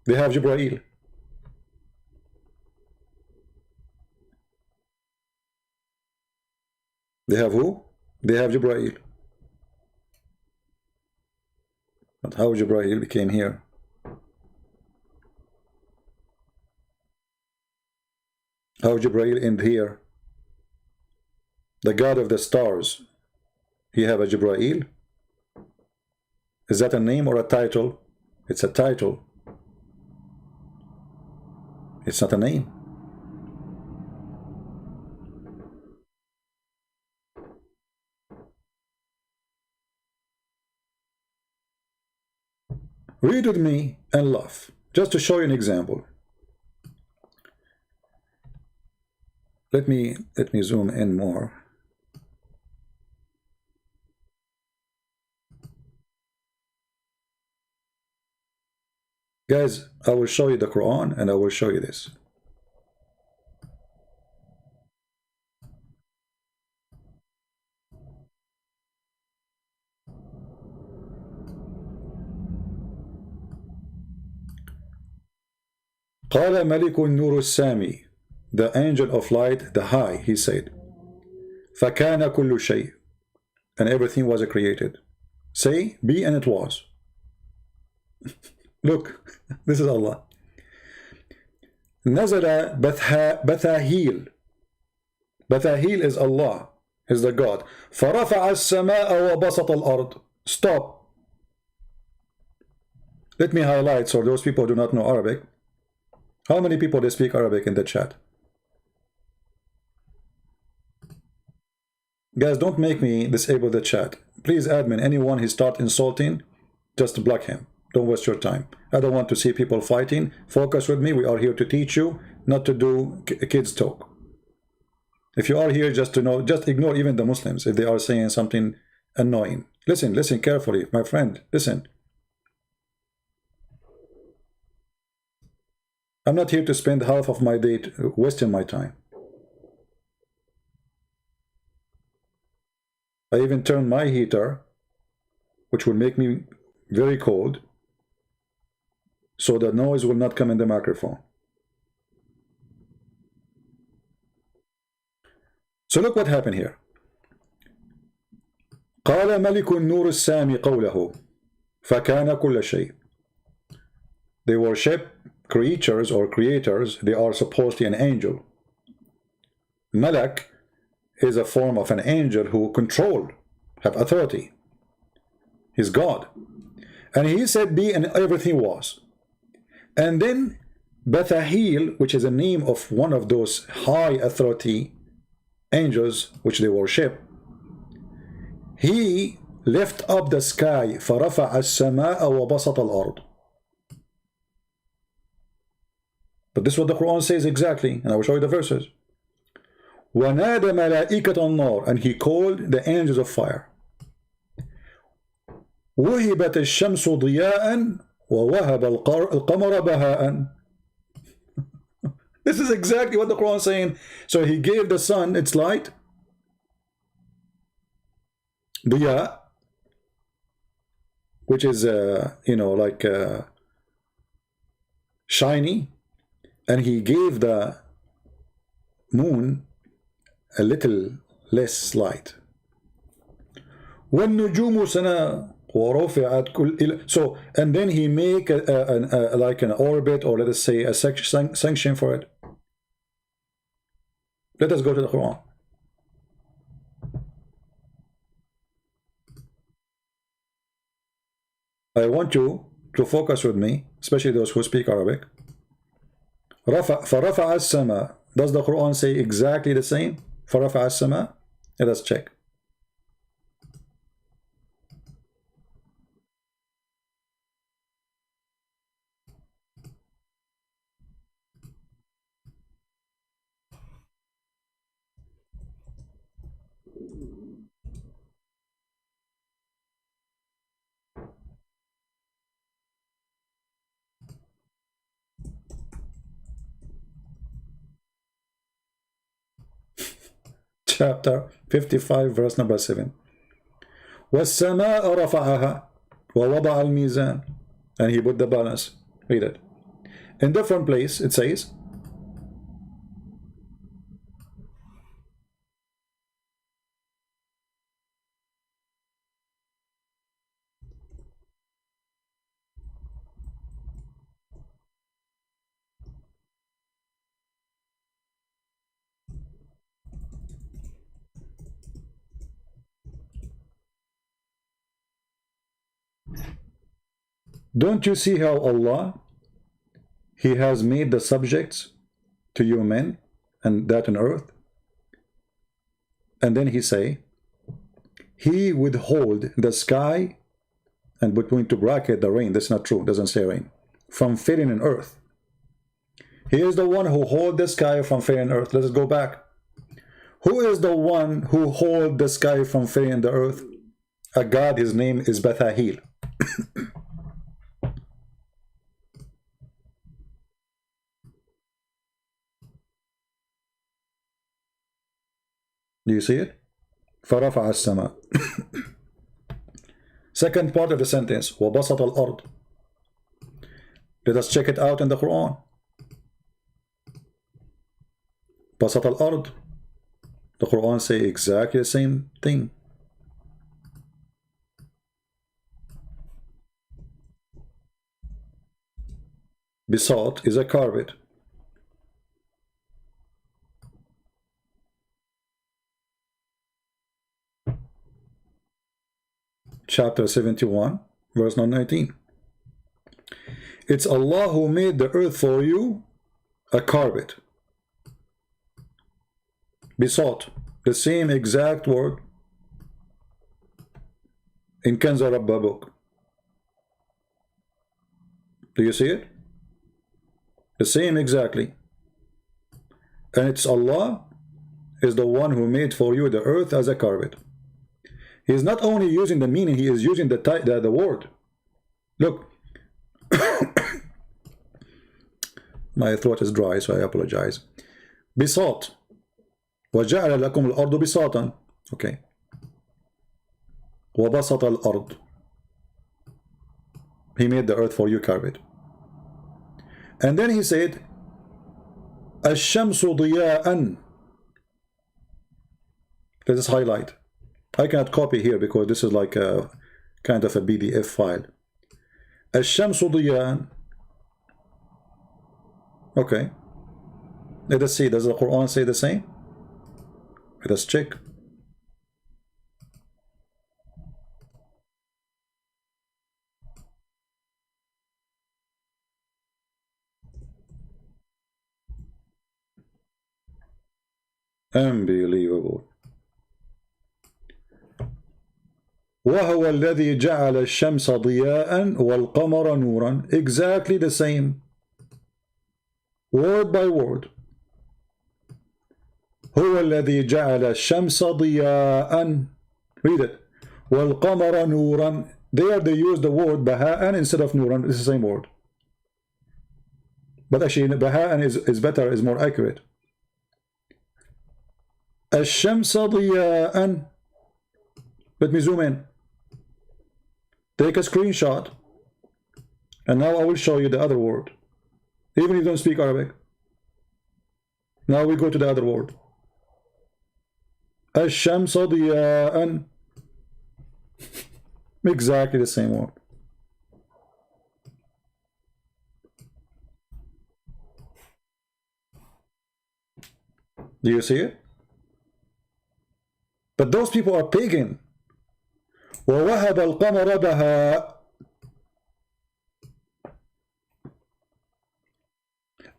S1: They have Jibreel. They have who? They have Jibreel. But how Jibreel became here? How Jibreel end here? The God of the stars, he have a Jibreel? Is that a name or a title? It's a title. It's not a name. Read with me and laugh, just to show you an example. Let me zoom in more. Guys, I will show you the Quran and I will show you this. قال ملك النور السامي, the angel of light, the high, he said, فكان كل شيء, and everything was created. Say, be, and it was. Look, this is Allah. نزل بثاهيل. Bathahil is Allah, is the God. فرفع السماء وبسط الأرض. Stop. Let me highlight, so those people who do not know Arabic, how many people they speak Arabic in the chat? Guys, don't make me disable the chat. Please, admin, anyone he start insulting, just block him. Don't waste your time. I don't want to see people fighting. Focus with me. We are here to teach you, not to do kids talk. If you are here just to know, just ignore even the Muslims if they are saying something annoying. Listen, listen carefully, my friend. Listen. I'm not here to spend half of my day wasting my time. I even turn my heater, which will make me very cold, so the noise will not come in the microphone. So look what happened here. قال ملك النور السامي قوله فكان كل شيء. They worship creatures or creators. They are supposed to be an angel. Malak is a form of an angel who control, have authority. He's God. And he said be, and everything was. And then Bathahil, which is a name of one of those high authority angels which they worship, he lift up the sky فرفع السماء وبسط الأرض. But this is what the Quran says exactly, and I will show you the verses. وَنَادَ مَلَائِكَةَ النَّارِ, and he called the angels of fire. وُهِبَتِ الشَّمْسُ ضِيَاءً وَوَهَبَ الْقَمَرَ بَهَاءً. This is exactly what the Quran is saying. So he gave the sun its light, diya, which is you know, like shiny, and he gave the moon a little less light. وَالنُّجُومُ سَنَا وَرُفِعَتْ كُلْ. So, and then he make like an orbit, or let us say a sanction for it. Let us go to the Quran. I want you to focus with me, especially those who speak Arabic. فَرَفَعَ السَّمَاء. Does the Quran say exactly the same? فَرَفَعَ السَّمَاء. Let us check. Chapter 55, verse number 7. وَالسَّمَاءَ رَفَعَهَا وَوَضَعَ الْمِيزَانَ. And he put the balance. Read it. In different place, it says, don't you see how Allah, He has made the subjects to you men and that on earth? And then He say, He withhold the sky, and between to bracket the rain, that's not true, doesn't say rain, from falling on earth. He is the one who hold the sky from falling on earth. Let us go back. Who is the one who hold the sky from falling on the earth? A God, his name is Bathahil. Do you see it? فَرَفَعَ السَّمَاء. Second part of the sentence, وَبَسَطَ الْأَرْض. Let us check it out in the Quran. بَسَطَ الْأَرْض. The Quran say exactly the same thing. Bisat is a carpet. Chapter 71, verse 19. It's Allah who made the earth for you a carpet. Bisat, the same exact word in Kanza Rabba book. Do you see it? The same exactly. And it's Allah is the one who made for you the earth as a carpet. He is not only using the meaning, he is using the word. Look, my throat is dry, so I apologize. Bisat. وَجَعَلَ لَكُمُ الْأَرْضُ بِسَاطًا. Okay. وَبَسَطَ الْأَرْض. He made the earth for you carpet. And then he said, الشَّمْسُ ضِيَاءً. Let us highlight. I cannot copy here because this is like a kind of a PDF file. الشَّمْسُ ضِيَاءً. Okay. Let us see. Does the Quran say the same? Let us check. Unbelievable. وهو الذي جعل الشمس ضياء والقمر نورا. Exactly the same. Word by word. هو الذي جعل الشمس ضياء. Read it. والقمر نورا. There they use the word بهاء instead of نورا. It's the same word. But actually بهاء is better, is more accurate. الشمس ضياء. Let me zoom in. Take a screenshot. And now I will show you the other word. Even if you don't speak Arabic. Now we go to the other word. الشمس ضياء. Exactly the same word. Do you see it? But those people are pagan. وَوَهَبَ الْقَمَرَ بَهَاء.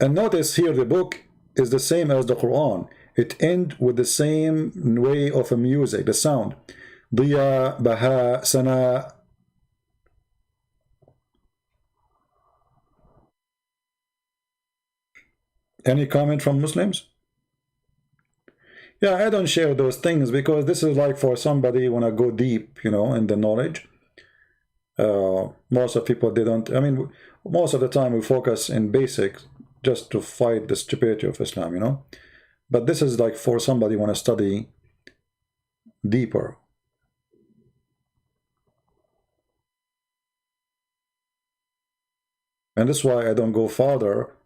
S1: And notice here the book is the same as the Quran. It ends with the same way of a music, the sound. ضِيَا, بَهَا, سَنَا. Any comment from Muslims? Yeah, I don't share those things because this is like for somebody who want to go deep, you know, in the knowledge. Most of people, they don't, I mean, most of the time we focus in basics just to fight the stupidity of Islam, you know. But this is like for somebody who want to study deeper. And that's why I don't go farther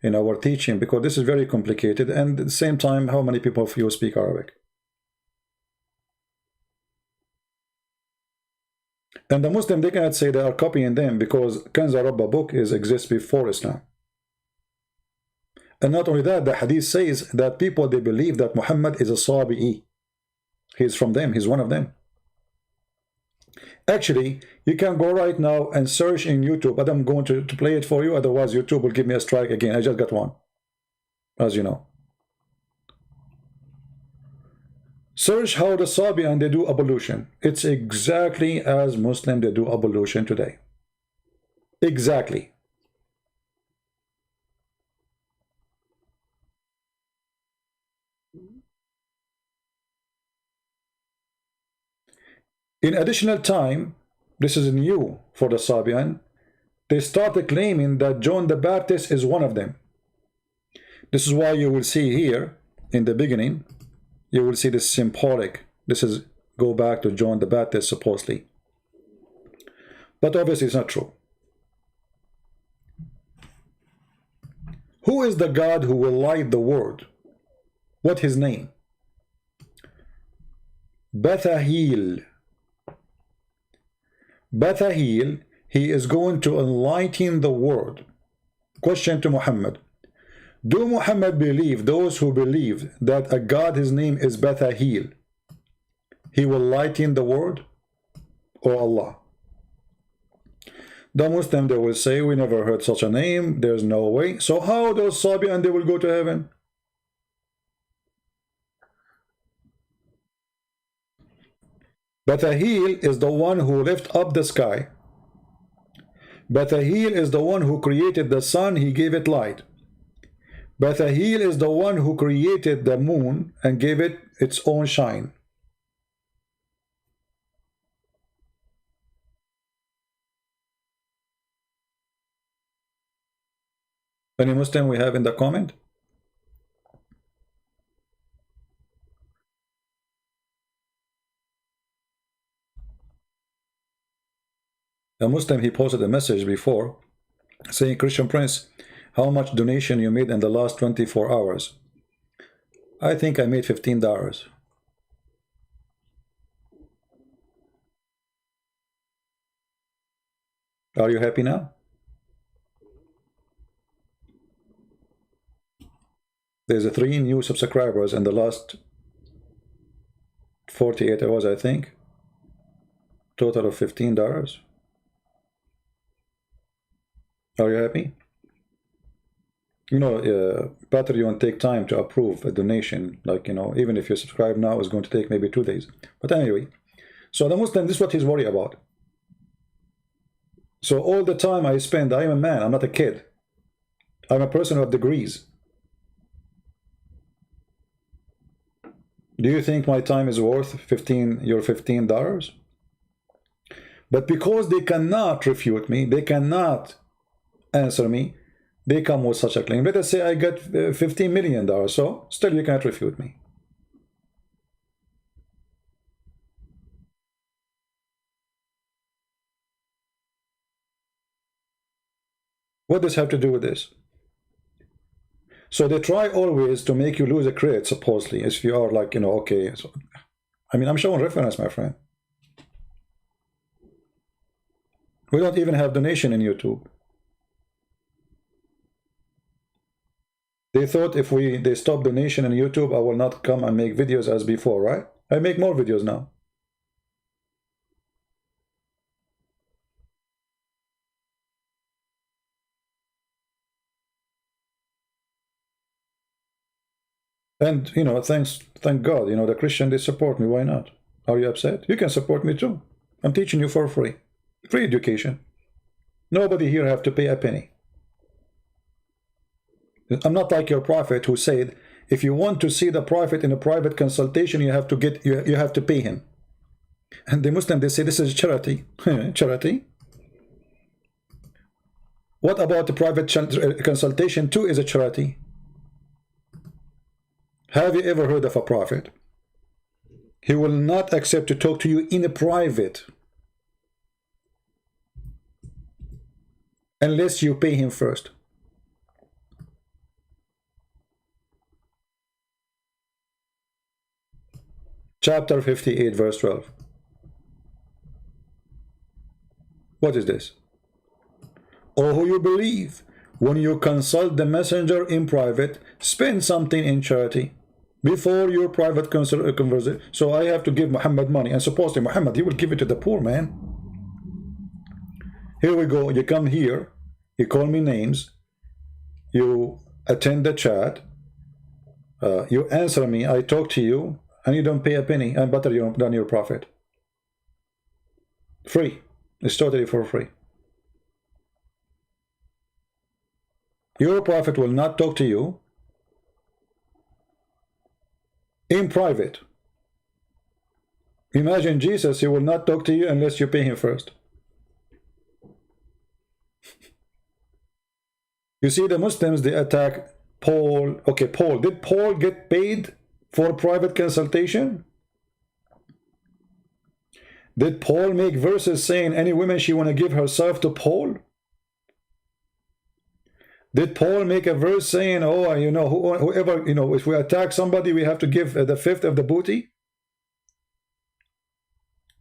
S1: in our teaching, because this is very complicated, and at the same time, how many people of you speak Arabic? And the Muslim, they cannot say they are copying them, because Kanza Rabba book exists before Islam. And not only that, the hadith says that people, they believe that Muhammad is a Sabi'i. He's from them, he's one of them. Actually, you can go right now and search in YouTube, but I'm going to play it for you, otherwise YouTube will give me a strike again. I just got one, as you know. Search how the Sabi'an, they do ablution. It's exactly as Muslim they do ablution today. Exactly. In additional time, this is new for the Sabi'an, they started claiming that John the Baptist is one of them. This is why you will see here, in the beginning, you will see this symbolic. This is go back to John the Baptist, supposedly. But obviously it's not true. Who is the God who will light the world? What his name? Bathahil. Bathahil, he is going to enlighten the world. Question to Muhammad. Do Muhammad believe, those who believe that a God, his name is Bathahil, he will lighten the world, or Allah? The Muslim, they will say, we never heard such a name, there's no way. So how those Sabian, they will go to heaven? Batahil is the one who lifted up the sky. Batahil is the one who created the sun, he gave it light. Batahil is the one who created the moon and gave it its own shine. Any Muslim we have in the comment? A Muslim, he posted a message before saying, Christian Prince, how much donation you made in the last 24 hours? I think I made $15. Are you happy now? There's 3 new subscribers in the last 48 hours, I think. Total of $15. Are you happy? You know, Patreon take time to approve a donation. Like, you know, even if you subscribe now, it's going to take maybe 2 days. But anyway, so the Muslim, this is what he's worried about. So all the time I spend, I am a man, I'm not a kid. I'm a person who has degrees. Do you think my time is worth your $15? But because they cannot refute me, they cannot answer me, they come with such a claim. Let us say I got $15 million, so still you can't refute me. What does have to do with this? So they try always to make you lose a credit, supposedly, if you are like, you know, okay. So, I mean, I'm showing reference, my friend. We don't even have donation in YouTube. They thought if they stop donation in YouTube, I will not come and make videos as before, right? I make more videos now. And, you know, thank God, you know, the Christian, they support me. Why not? Are you upset? You can support me too. I'm teaching you for free. Free education. Nobody here have to pay a penny. I'm not like your prophet who said, if you want to see the prophet in a private consultation, you have to pay him. And the Muslim, they say this is charity. Charity? What about the private consultation too is a charity? Have you ever heard of a prophet? He will not accept to talk to you in a private unless you pay him first. Chapter 58, verse 12. What is this? O who you believe, when you consult the messenger in private, spend something in charity before your private conversation. So I have to give Muhammad money, and supposedly Muhammad, he will give it to the poor man. Here we go. You come here, you call me names, you attend the chat, you answer me, I talk to you, and you don't pay a penny, and better than your prophet. Free. It's totally for free. Your prophet will not talk to you in private. Imagine Jesus, he will not talk to you unless you pay him first. You see, the Muslims, they attack Paul. Okay, Paul. Did Paul get paid for private consultation? Did Paul make verses saying any woman she want to give herself to Paul? Did Paul make a verse saying, oh, you know, whoever, you know, if we attack somebody, we have to give the fifth of the booty?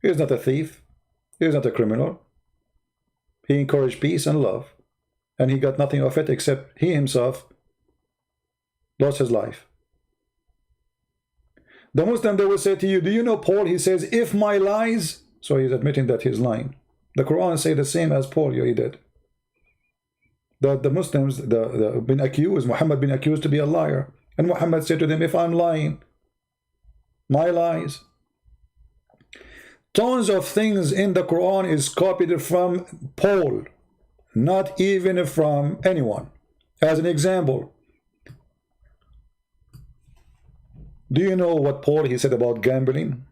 S1: He is not a thief. He is not a criminal. He encouraged peace and love. And he got nothing of it except he himself lost his life. The Muslim, they will say to you, do you know Paul? He says, if my lies, so he's admitting that he's lying. The Quran say the same as Paul you did. That the Muslims been accused, Muhammad been accused to be a liar. And Muhammad said to them, if I'm lying, my lies. Tons of things in the Quran is copied from Paul, not even from anyone. As an example, do you know what Paul he said about gambling?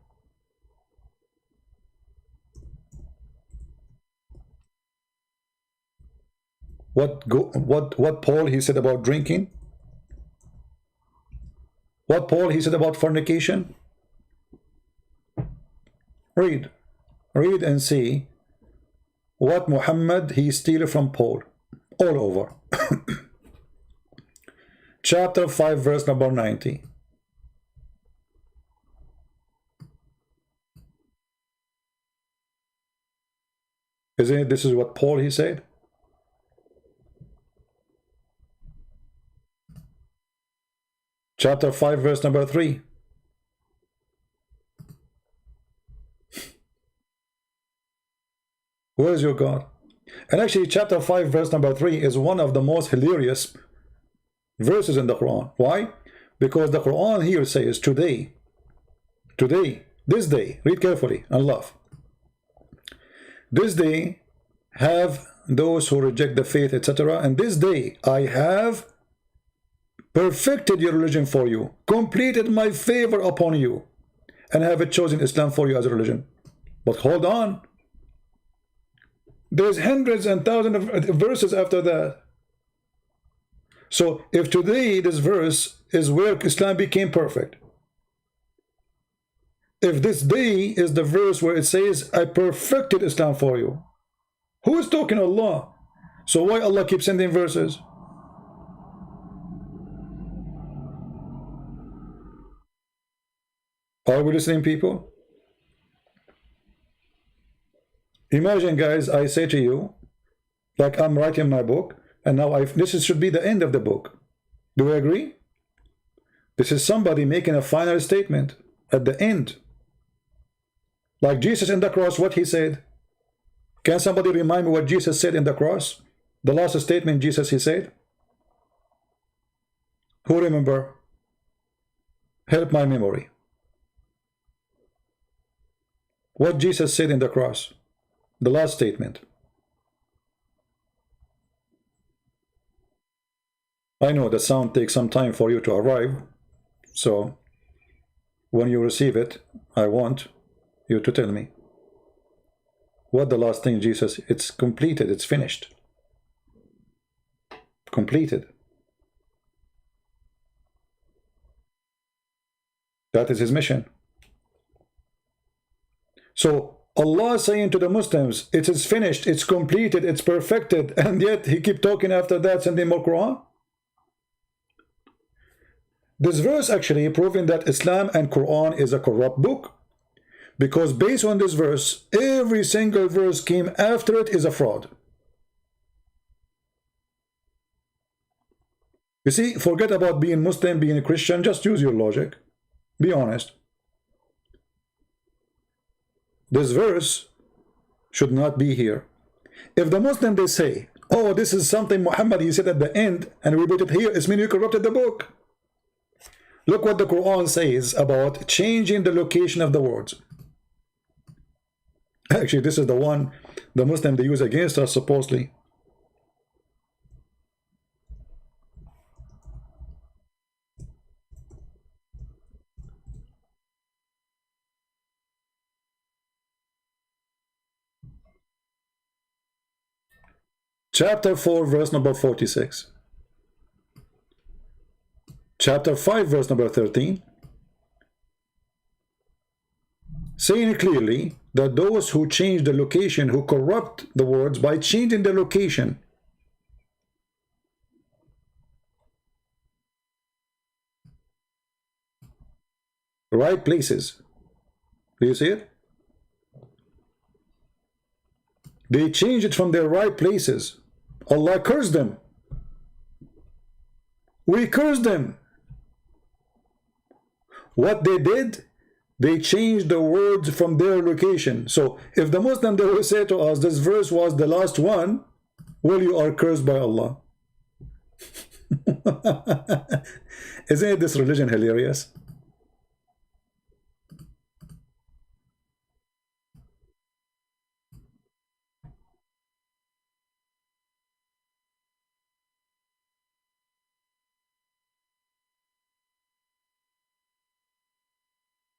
S1: What Paul he said about drinking? What Paul he said about fornication? Read and see what Muhammad he steal from Paul all over. Chapter 5 verse number 90. Isn't it? This is what Paul he said. Chapter 5 verse number 3. Where is your God? And actually chapter 5 verse number 3 is one of the most hilarious verses in the Quran. Why? Because the Quran here says today, this day, read carefully and love. This day have those who reject the faith, etc. And this day I have perfected your religion for you, completed my favor upon you, and have chosen Islam for you as a religion. But hold on. There's hundreds and thousands of verses after that. So if today this verse is where Islam became perfect, if this day is the verse where it says I perfected Islam for you, who is talking? Allah. So why Allah keeps sending verses? Are we listening, people? Imagine, guys, I say to you, like I'm writing my book, and now this should be the end of the book. Do we agree? This is somebody making a final statement at the end. Like Jesus in the cross, what he said. Can somebody remind me what Jesus said in the cross? The last statement Jesus he said. Who remember? Help my memory. What Jesus said in the cross. The last statement. I know the sound takes some time for you to arrive. So when you receive it, I want you to tell me. What the last thing Jesus, it's completed, it's finished. Completed. That is his mission. So Allah saying to the Muslims, it is finished, it's completed, it's perfected, and yet he keep talking after that, sending more Quran. This verse actually proving that Islam and Quran is a corrupt book, because based on this verse, every single verse came after it is a fraud. You see, forget about being Muslim, being a Christian, just use your logic. Be honest. This verse should not be here. If the Muslim they say, oh, this is something Muhammad he said at the end and we put it here, it's mean you corrupted the book. Look what the Quran says about changing the location of the words. Actually, this is the one the Muslim they use against us supposedly. Chapter 4, verse number 46. Chapter 5, verse number 13. Saying clearly that those who change the location, who corrupt the words by changing the location, right places. Do you see it? They change it from their right places. Allah cursed them. We cursed them. What they did, They changed the words from their location. So if the Muslim, they will say to us, this verse was the last one, well, you are cursed by Allah. Isn't this religion hilarious?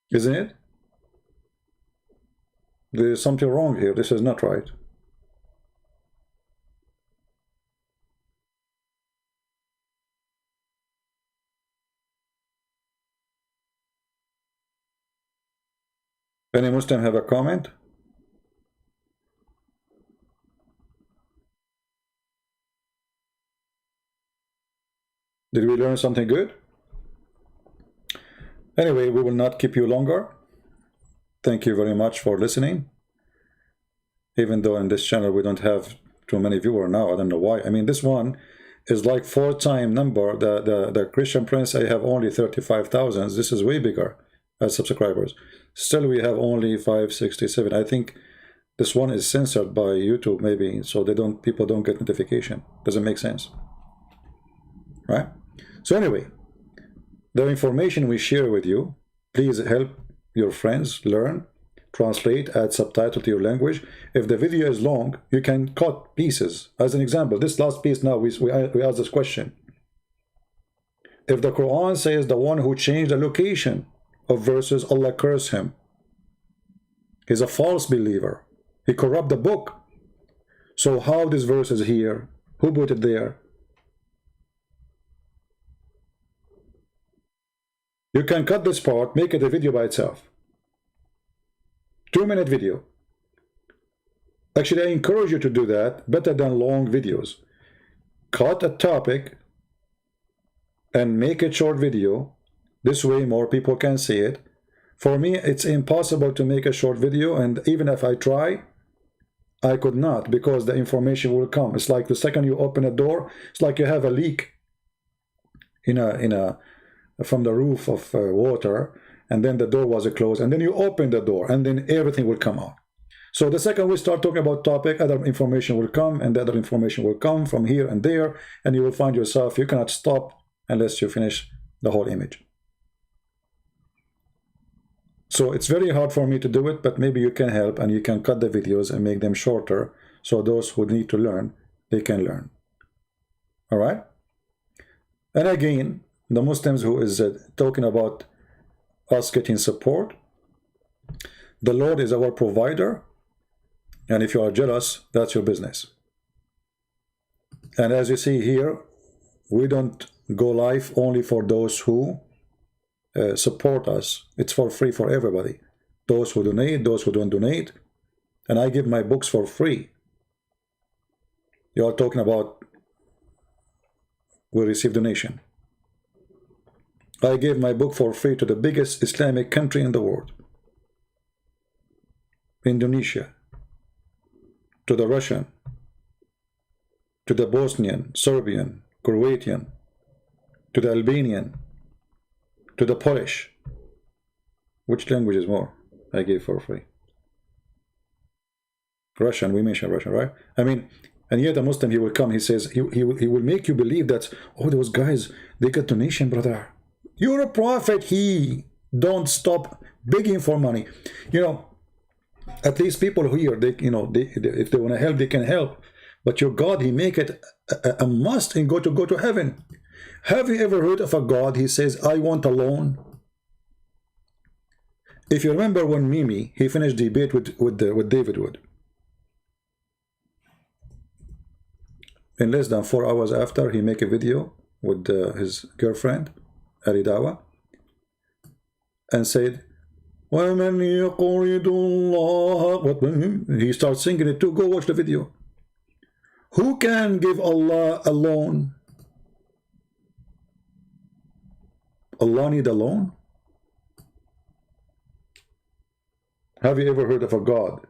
S1: Isn't it? There's something wrong here. This is not right. Any Muslim have a comment? Did we learn something good? Anyway, we will not keep you longer. Thank you very much for listening. Even though in this channel we don't have too many viewers now, I don't know why. I mean, this one is like 4-time number. The Christian Prince, I have only 35,000. This is way bigger as subscribers. Still, we have only 567. I think this one is censored by YouTube, maybe, so people don't get notification. Doesn't make sense, right? So anyway, the information we share with you, please help your friends learn, translate, add subtitle to your language. If the video is long, you can cut pieces. As an example, this last piece now, we ask this question. If the Quran says the one who changed the location of verses, Allah curse him. He's a false believer. He corrupt the book. So how this verse is here? Who put it there? You can cut this part, make it a video by itself. 2-minute video. Actually, I encourage you to do that, better than long videos. Cut a topic and make a short video. This way more people can see it. For me, it's impossible to make a short video, and even if I try, I could not, because the information will come. It's like the second you open a door, it's like you have a leak from the roof of water, and then the door was closed, and then you open the door, and then everything will come out. So the second we start talking about topic, other information will come, and the other information will come from here and there, and you will find yourself, you cannot stop unless you finish the whole image. So it's very hard for me to do it, but maybe you can help, and you can cut the videos and make them shorter, so those who need to learn, they can learn. All right? And again, the Muslims who is talking about us getting support, the Lord is our provider, and if you are jealous, that's your business. And as you see here, we don't go live only for those who support us. It's for free for everybody. Those who donate, those who don't donate. And I give my books for free. You are talking about we receive donation. I gave my book for free to the biggest Islamic country in the world. Indonesia. To the Russian. To the Bosnian, Serbian, Croatian. To the Albanian. To the Polish. Which language is more? I gave for free. Russian, we mentioned Russian, right? I mean, and yet a Muslim, he will come, he says, he will make you believe that, oh, those guys, they got donation, brother. You're a prophet. Don't stop begging for money. You know, at least people here, they, you know, if they want to help, they can help. But your God, he make it a must and go to heaven. Have you ever heard of a God, he says, I want a loan? If you remember when Mimi, he finished debate with David Wood. In less than 4 hours after, he make a video with his girlfriend, Aridawa, and said, he starts singing it too. Go watch the video. Who can give Allah a loan? Allah need a loan? Have you ever heard of a God?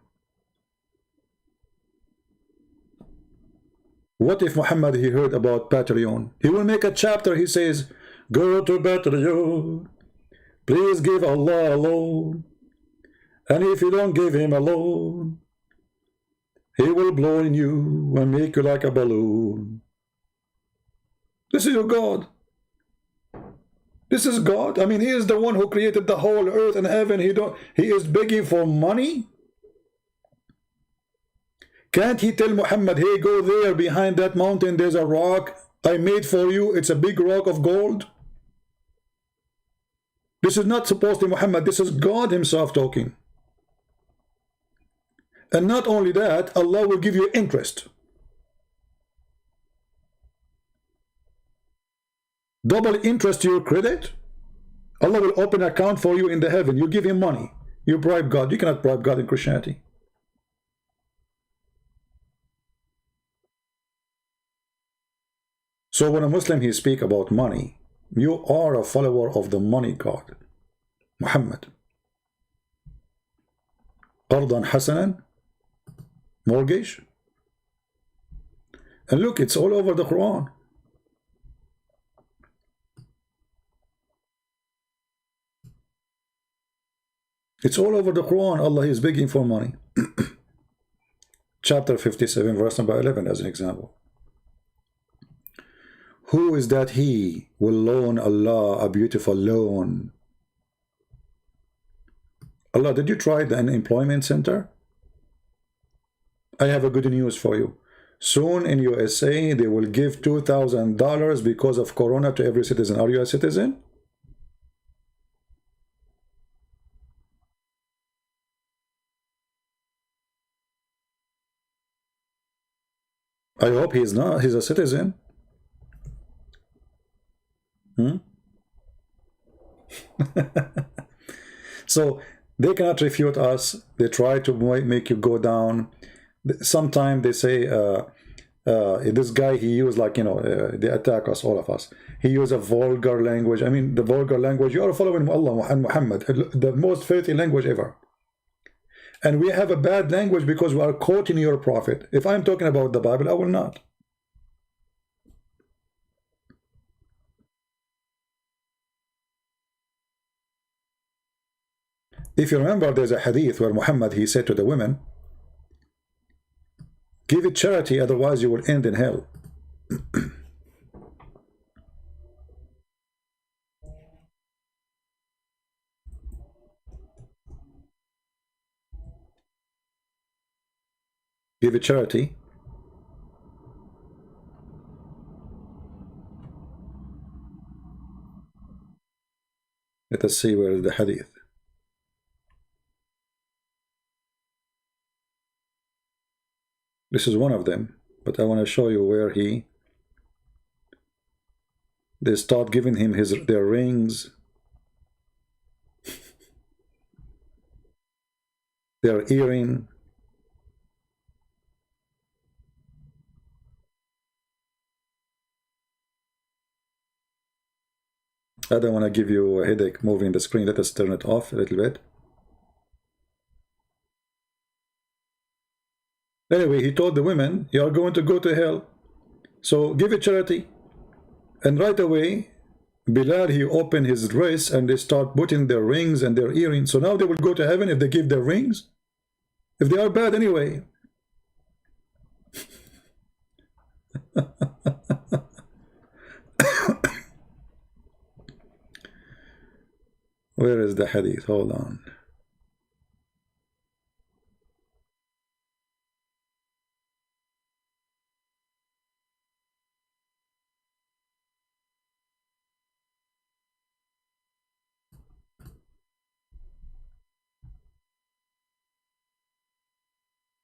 S1: What if Muhammad, he heard about Patreon? He will make a chapter, he says, go to Patreon, Please give Allah alone. And if you don't give him alone, he will blow in you and make you like a balloon. This is your God. This is God. I mean, he is the one who created the whole earth and heaven. He is begging for money. Can't he tell Muhammad, hey, go there behind that mountain, there's a rock I made for you. It's a big rock of gold. This is not supposedly Muhammad. This is God himself talking. And not only that, Allah will give you interest. Double interest to your credit. Allah will open an account for you in the heaven. You give him money. You bribe God. You cannot bribe God in Christianity. So when a Muslim he speak about money, you are a follower of the money God, Muhammad. Qardan Hasanan, mortgage. And look, it's all over the Quran. It's all over the Quran. Allah is begging for money. Chapter 57, verse number 11 as an example. Who is that he will loan Allah a beautiful loan? Allah, did you try the unemployment center? I have a good news for you. Soon in USA, they will give $2,000 because of Corona to every citizen. Are you a citizen? I hope he's not. He's a citizen. So they cannot refute us. They try to make you go down. Sometimes they say this guy, he used, like, you know, they attack us, all of us. He used a vulgar language. I mean, the vulgar language, you are following Allah and Muhammad, the most filthy language ever. And we have a bad language because we are quoting your prophet. If I'm talking about the Bible, I will not. If you remember, there's a hadith where Muhammad, he said to the women, give it charity, otherwise you will end in hell. Give it charity. Let us see where is the hadith. This is one of them, but I want to show you where they start giving him their rings, their earring. I don't want to give you a headache moving the screen. Let us turn it off a little bit. Anyway, he told the women, you are going to go to hell, so give it charity. And right away, Bilal, he opened his dress and they start putting their rings and their earrings. So now they will go to heaven if they give their rings? If they are bad anyway. Where is the hadith? Hold on.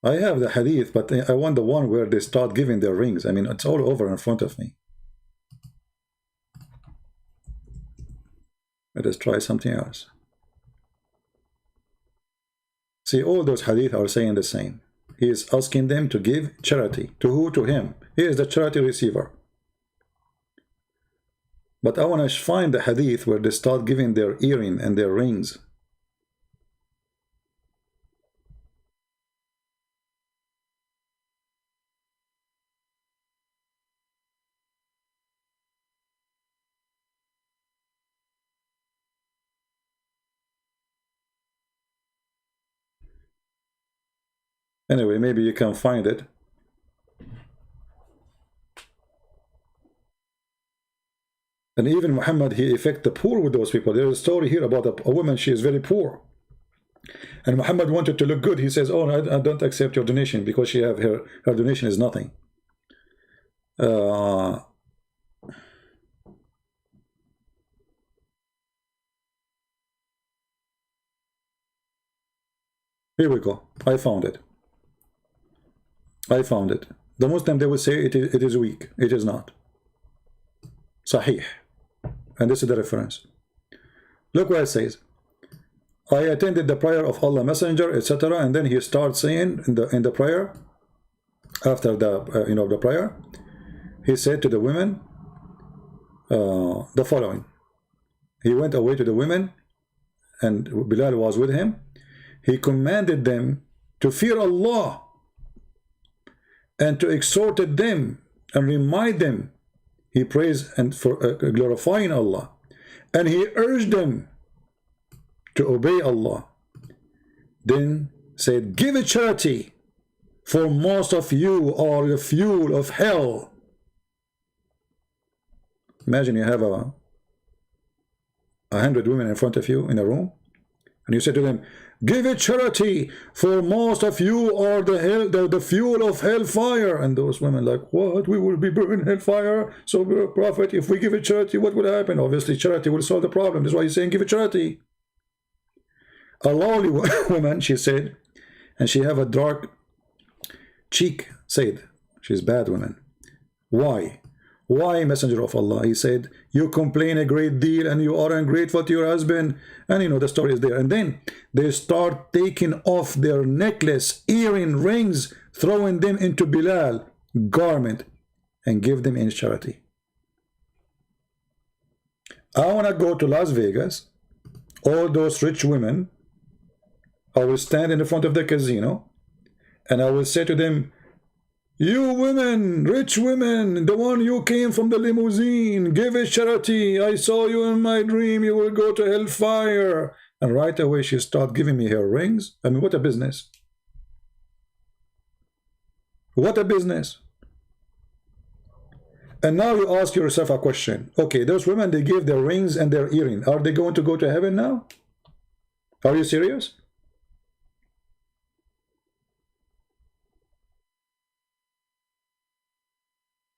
S1: I have the hadith, but I want the one where they start giving their rings. I mean, it's all over in front of me. Let us try something else. See, all those hadith are saying the same. He is asking them to give charity. To who? To him. He is the charity receiver. But I want to find the hadith where they start giving their earring and their rings. Anyway, maybe you can find it. And even Muhammad, he affect the poor with those people. There's a story here about a woman, she is very poor. And Muhammad wanted to look good. He says, oh, I don't accept your donation because she have her donation is nothing. Here we go. I found it. I found it. The Muslim, they will say it is weak. It is not. Sahih. And this is the reference. Look what it says. I attended the prayer of Allah Messenger, etc. And then he starts saying in the prayer, after the the prayer, he said to the women the following. He went away to the women, and Bilal was with him. He commanded them to fear Allah and to exhort them and remind them. He praised and for glorifying Allah, and he urged them to obey Allah. Then said, give a charity, for most of you are the fuel of hell. Imagine you have 100 women in front of you in a room, and you say to them, give it charity, for most of you are the fuel of hellfire. And those women like, what? We will be burned in hellfire? So, Prophet, if we give it charity, what will happen? Obviously, charity will solve the problem. That's why he's saying, give it charity. A lowly woman, she said, and she have a dark cheek, said, she's a bad woman. Why? Why, Messenger of Allah? He said, you complain a great deal and you are ungrateful to your husband. And the story is there. And then they start taking off their necklace, earring, rings, throwing them into Bilal garment and give them in charity. I want to go to Las Vegas. All those rich women, I will stand in the front of the casino and I will say to them, you women, rich women, the one you came from the limousine, give a charity. I saw you in my dream. You will go to hellfire. And right away she started giving me her rings. I mean, what a business. What a business. And now you ask yourself a question. Okay, those women, they give their rings and their earring. Are they going to go to heaven now? Are you serious?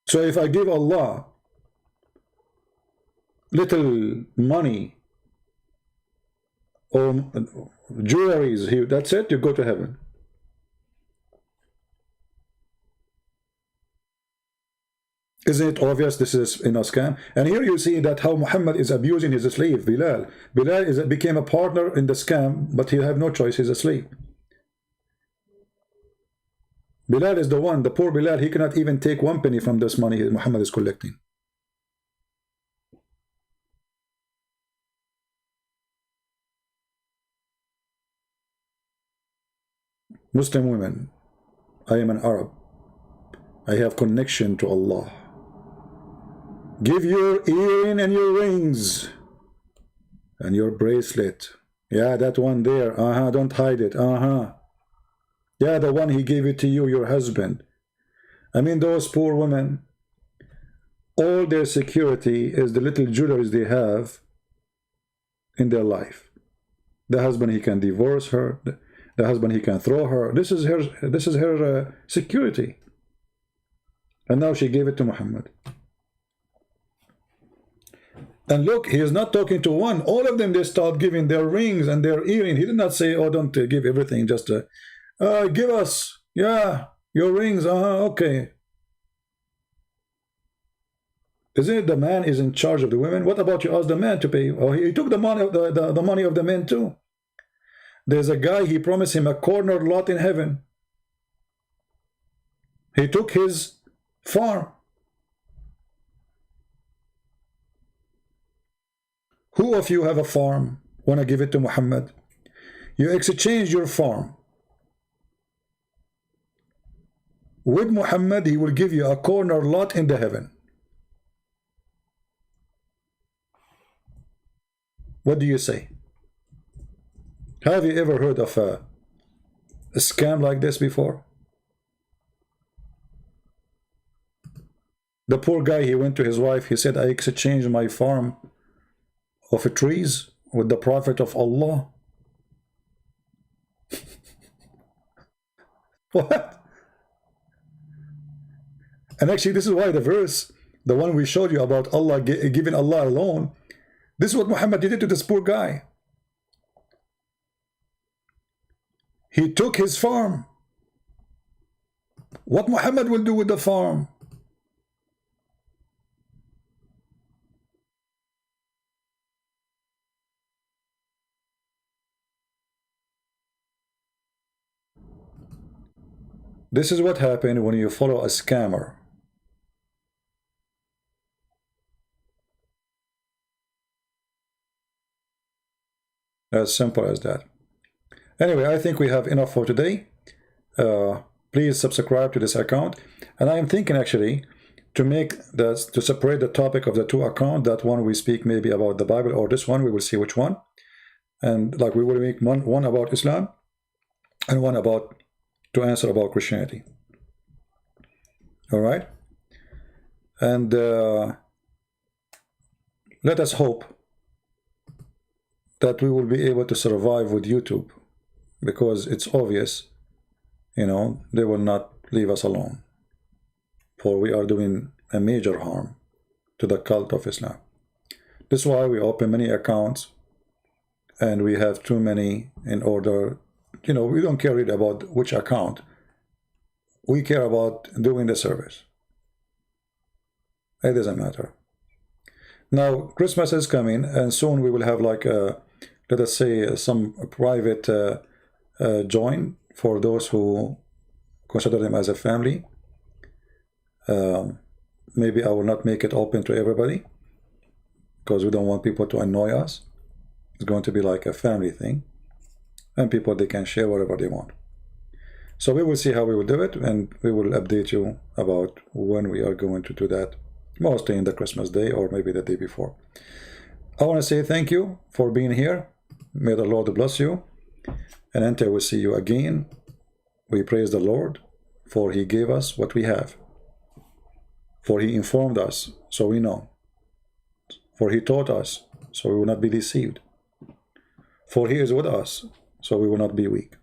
S1: So if I give Allah little money or jewelries, that's it, you go to heaven. Isn't it obvious this is a scam? And here you see that how Muhammad is abusing his slave, Bilal. Bilal became a partner in the scam, but he have no choice, he's a slave. Bilal is the one, the poor Bilal, he cannot even take 1 penny from this money Muhammad is collecting. Muslim women, I am an Arab. I have connection to Allah. Give your earring and your rings and your bracelet. Yeah, that one there. Don't hide it. Yeah, the one he gave it to you, your husband. I mean, those poor women, all their security is the little jewelries they have in their life. The husband, he can divorce her. The husband, he can throw her. This is her security. And now she gave it to Muhammad. And look, he is not talking to one. All of them, they start giving their rings and their earrings. He did not say, oh, don't give everything. Just give us, yeah, your rings. Okay. Isn't it the man is in charge of the women? What about you ask the man to pay? Oh, he took the money of the money of the men too. There's a guy, he promised him a corner lot in heaven. He took his farm. Who of you have a farm? Want to give it to Muhammad? You exchange your farm. With Muhammad, he will give you a corner lot in the heaven. What do you say? Have you ever heard of a scam like this before? The poor guy, he went to his wife, he said, I exchanged my farm of trees with the Prophet of Allah. What? And actually, this is why the verse, the one we showed you about Allah giving Allah alone, this is what Muhammad did to this poor guy. He took his farm. What Muhammad will do with the farm? This is what happened when you follow a scammer. As simple as that. Anyway, I think we have enough for today. Please subscribe to this account. And I am thinking actually to separate the topic of the two accounts. That one we speak maybe about the Bible, or this one we will see which one. And like we will make one about Islam and one about to answer about Christianity. All right. And let us hope that we will be able to survive with YouTube, because it's obvious, you know, they will not leave us alone, for we are doing a major harm to the cult of Islam. This is why we open many accounts, and we have too many in order, you know, we don't care really about which account. We care about doing the service. It doesn't matter. Now, Christmas is coming, and soon we will have like a, let us say, some private join for those who consider them as a family. Maybe I will not make it open to everybody, because we don't want people to annoy us. It's going to be like a family thing, and people, they can share whatever they want. So we will see how we will do it, and we will update you about when we are going to do that, mostly in the Christmas day or maybe the day before. I want to say thank you for being here. May the Lord bless you, and until we see you again, we praise the Lord, for He gave us what we have, for He informed us so we know, for He taught us so we will not be deceived, for He is with us so we will not be weak.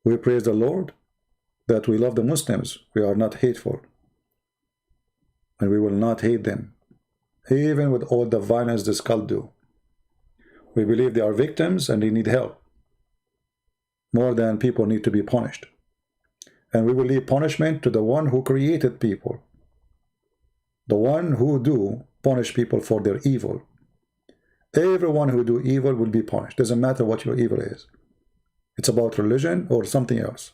S1: We praise the Lord that we love the Muslims. We are not hateful, and we will not hate them, even with all the violence this cult do. We believe they are victims and they need help, more than people need to be punished. And we will leave punishment to the one who created people, the one who do punish people for their evil. Everyone who do evil will be punished. Doesn't matter what your evil is. It's about religion or something else.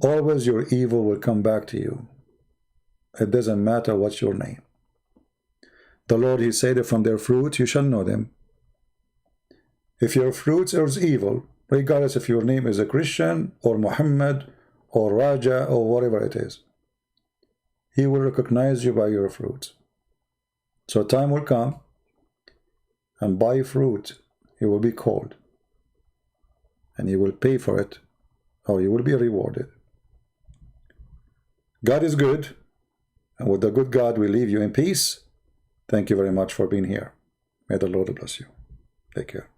S1: Always your evil will come back to you. It doesn't matter what's your name. The Lord, He said, from their fruits you shall know them. If your fruits are evil, regardless if your name is a Christian or Muhammad or Raja or whatever it is, He will recognize you by your fruits. So time will come, and by fruit you will be called, and you will pay for it, or you will be rewarded. God is good, and with the good God we leave you in peace. Thank you very much for being here. May the Lord bless you. Take care.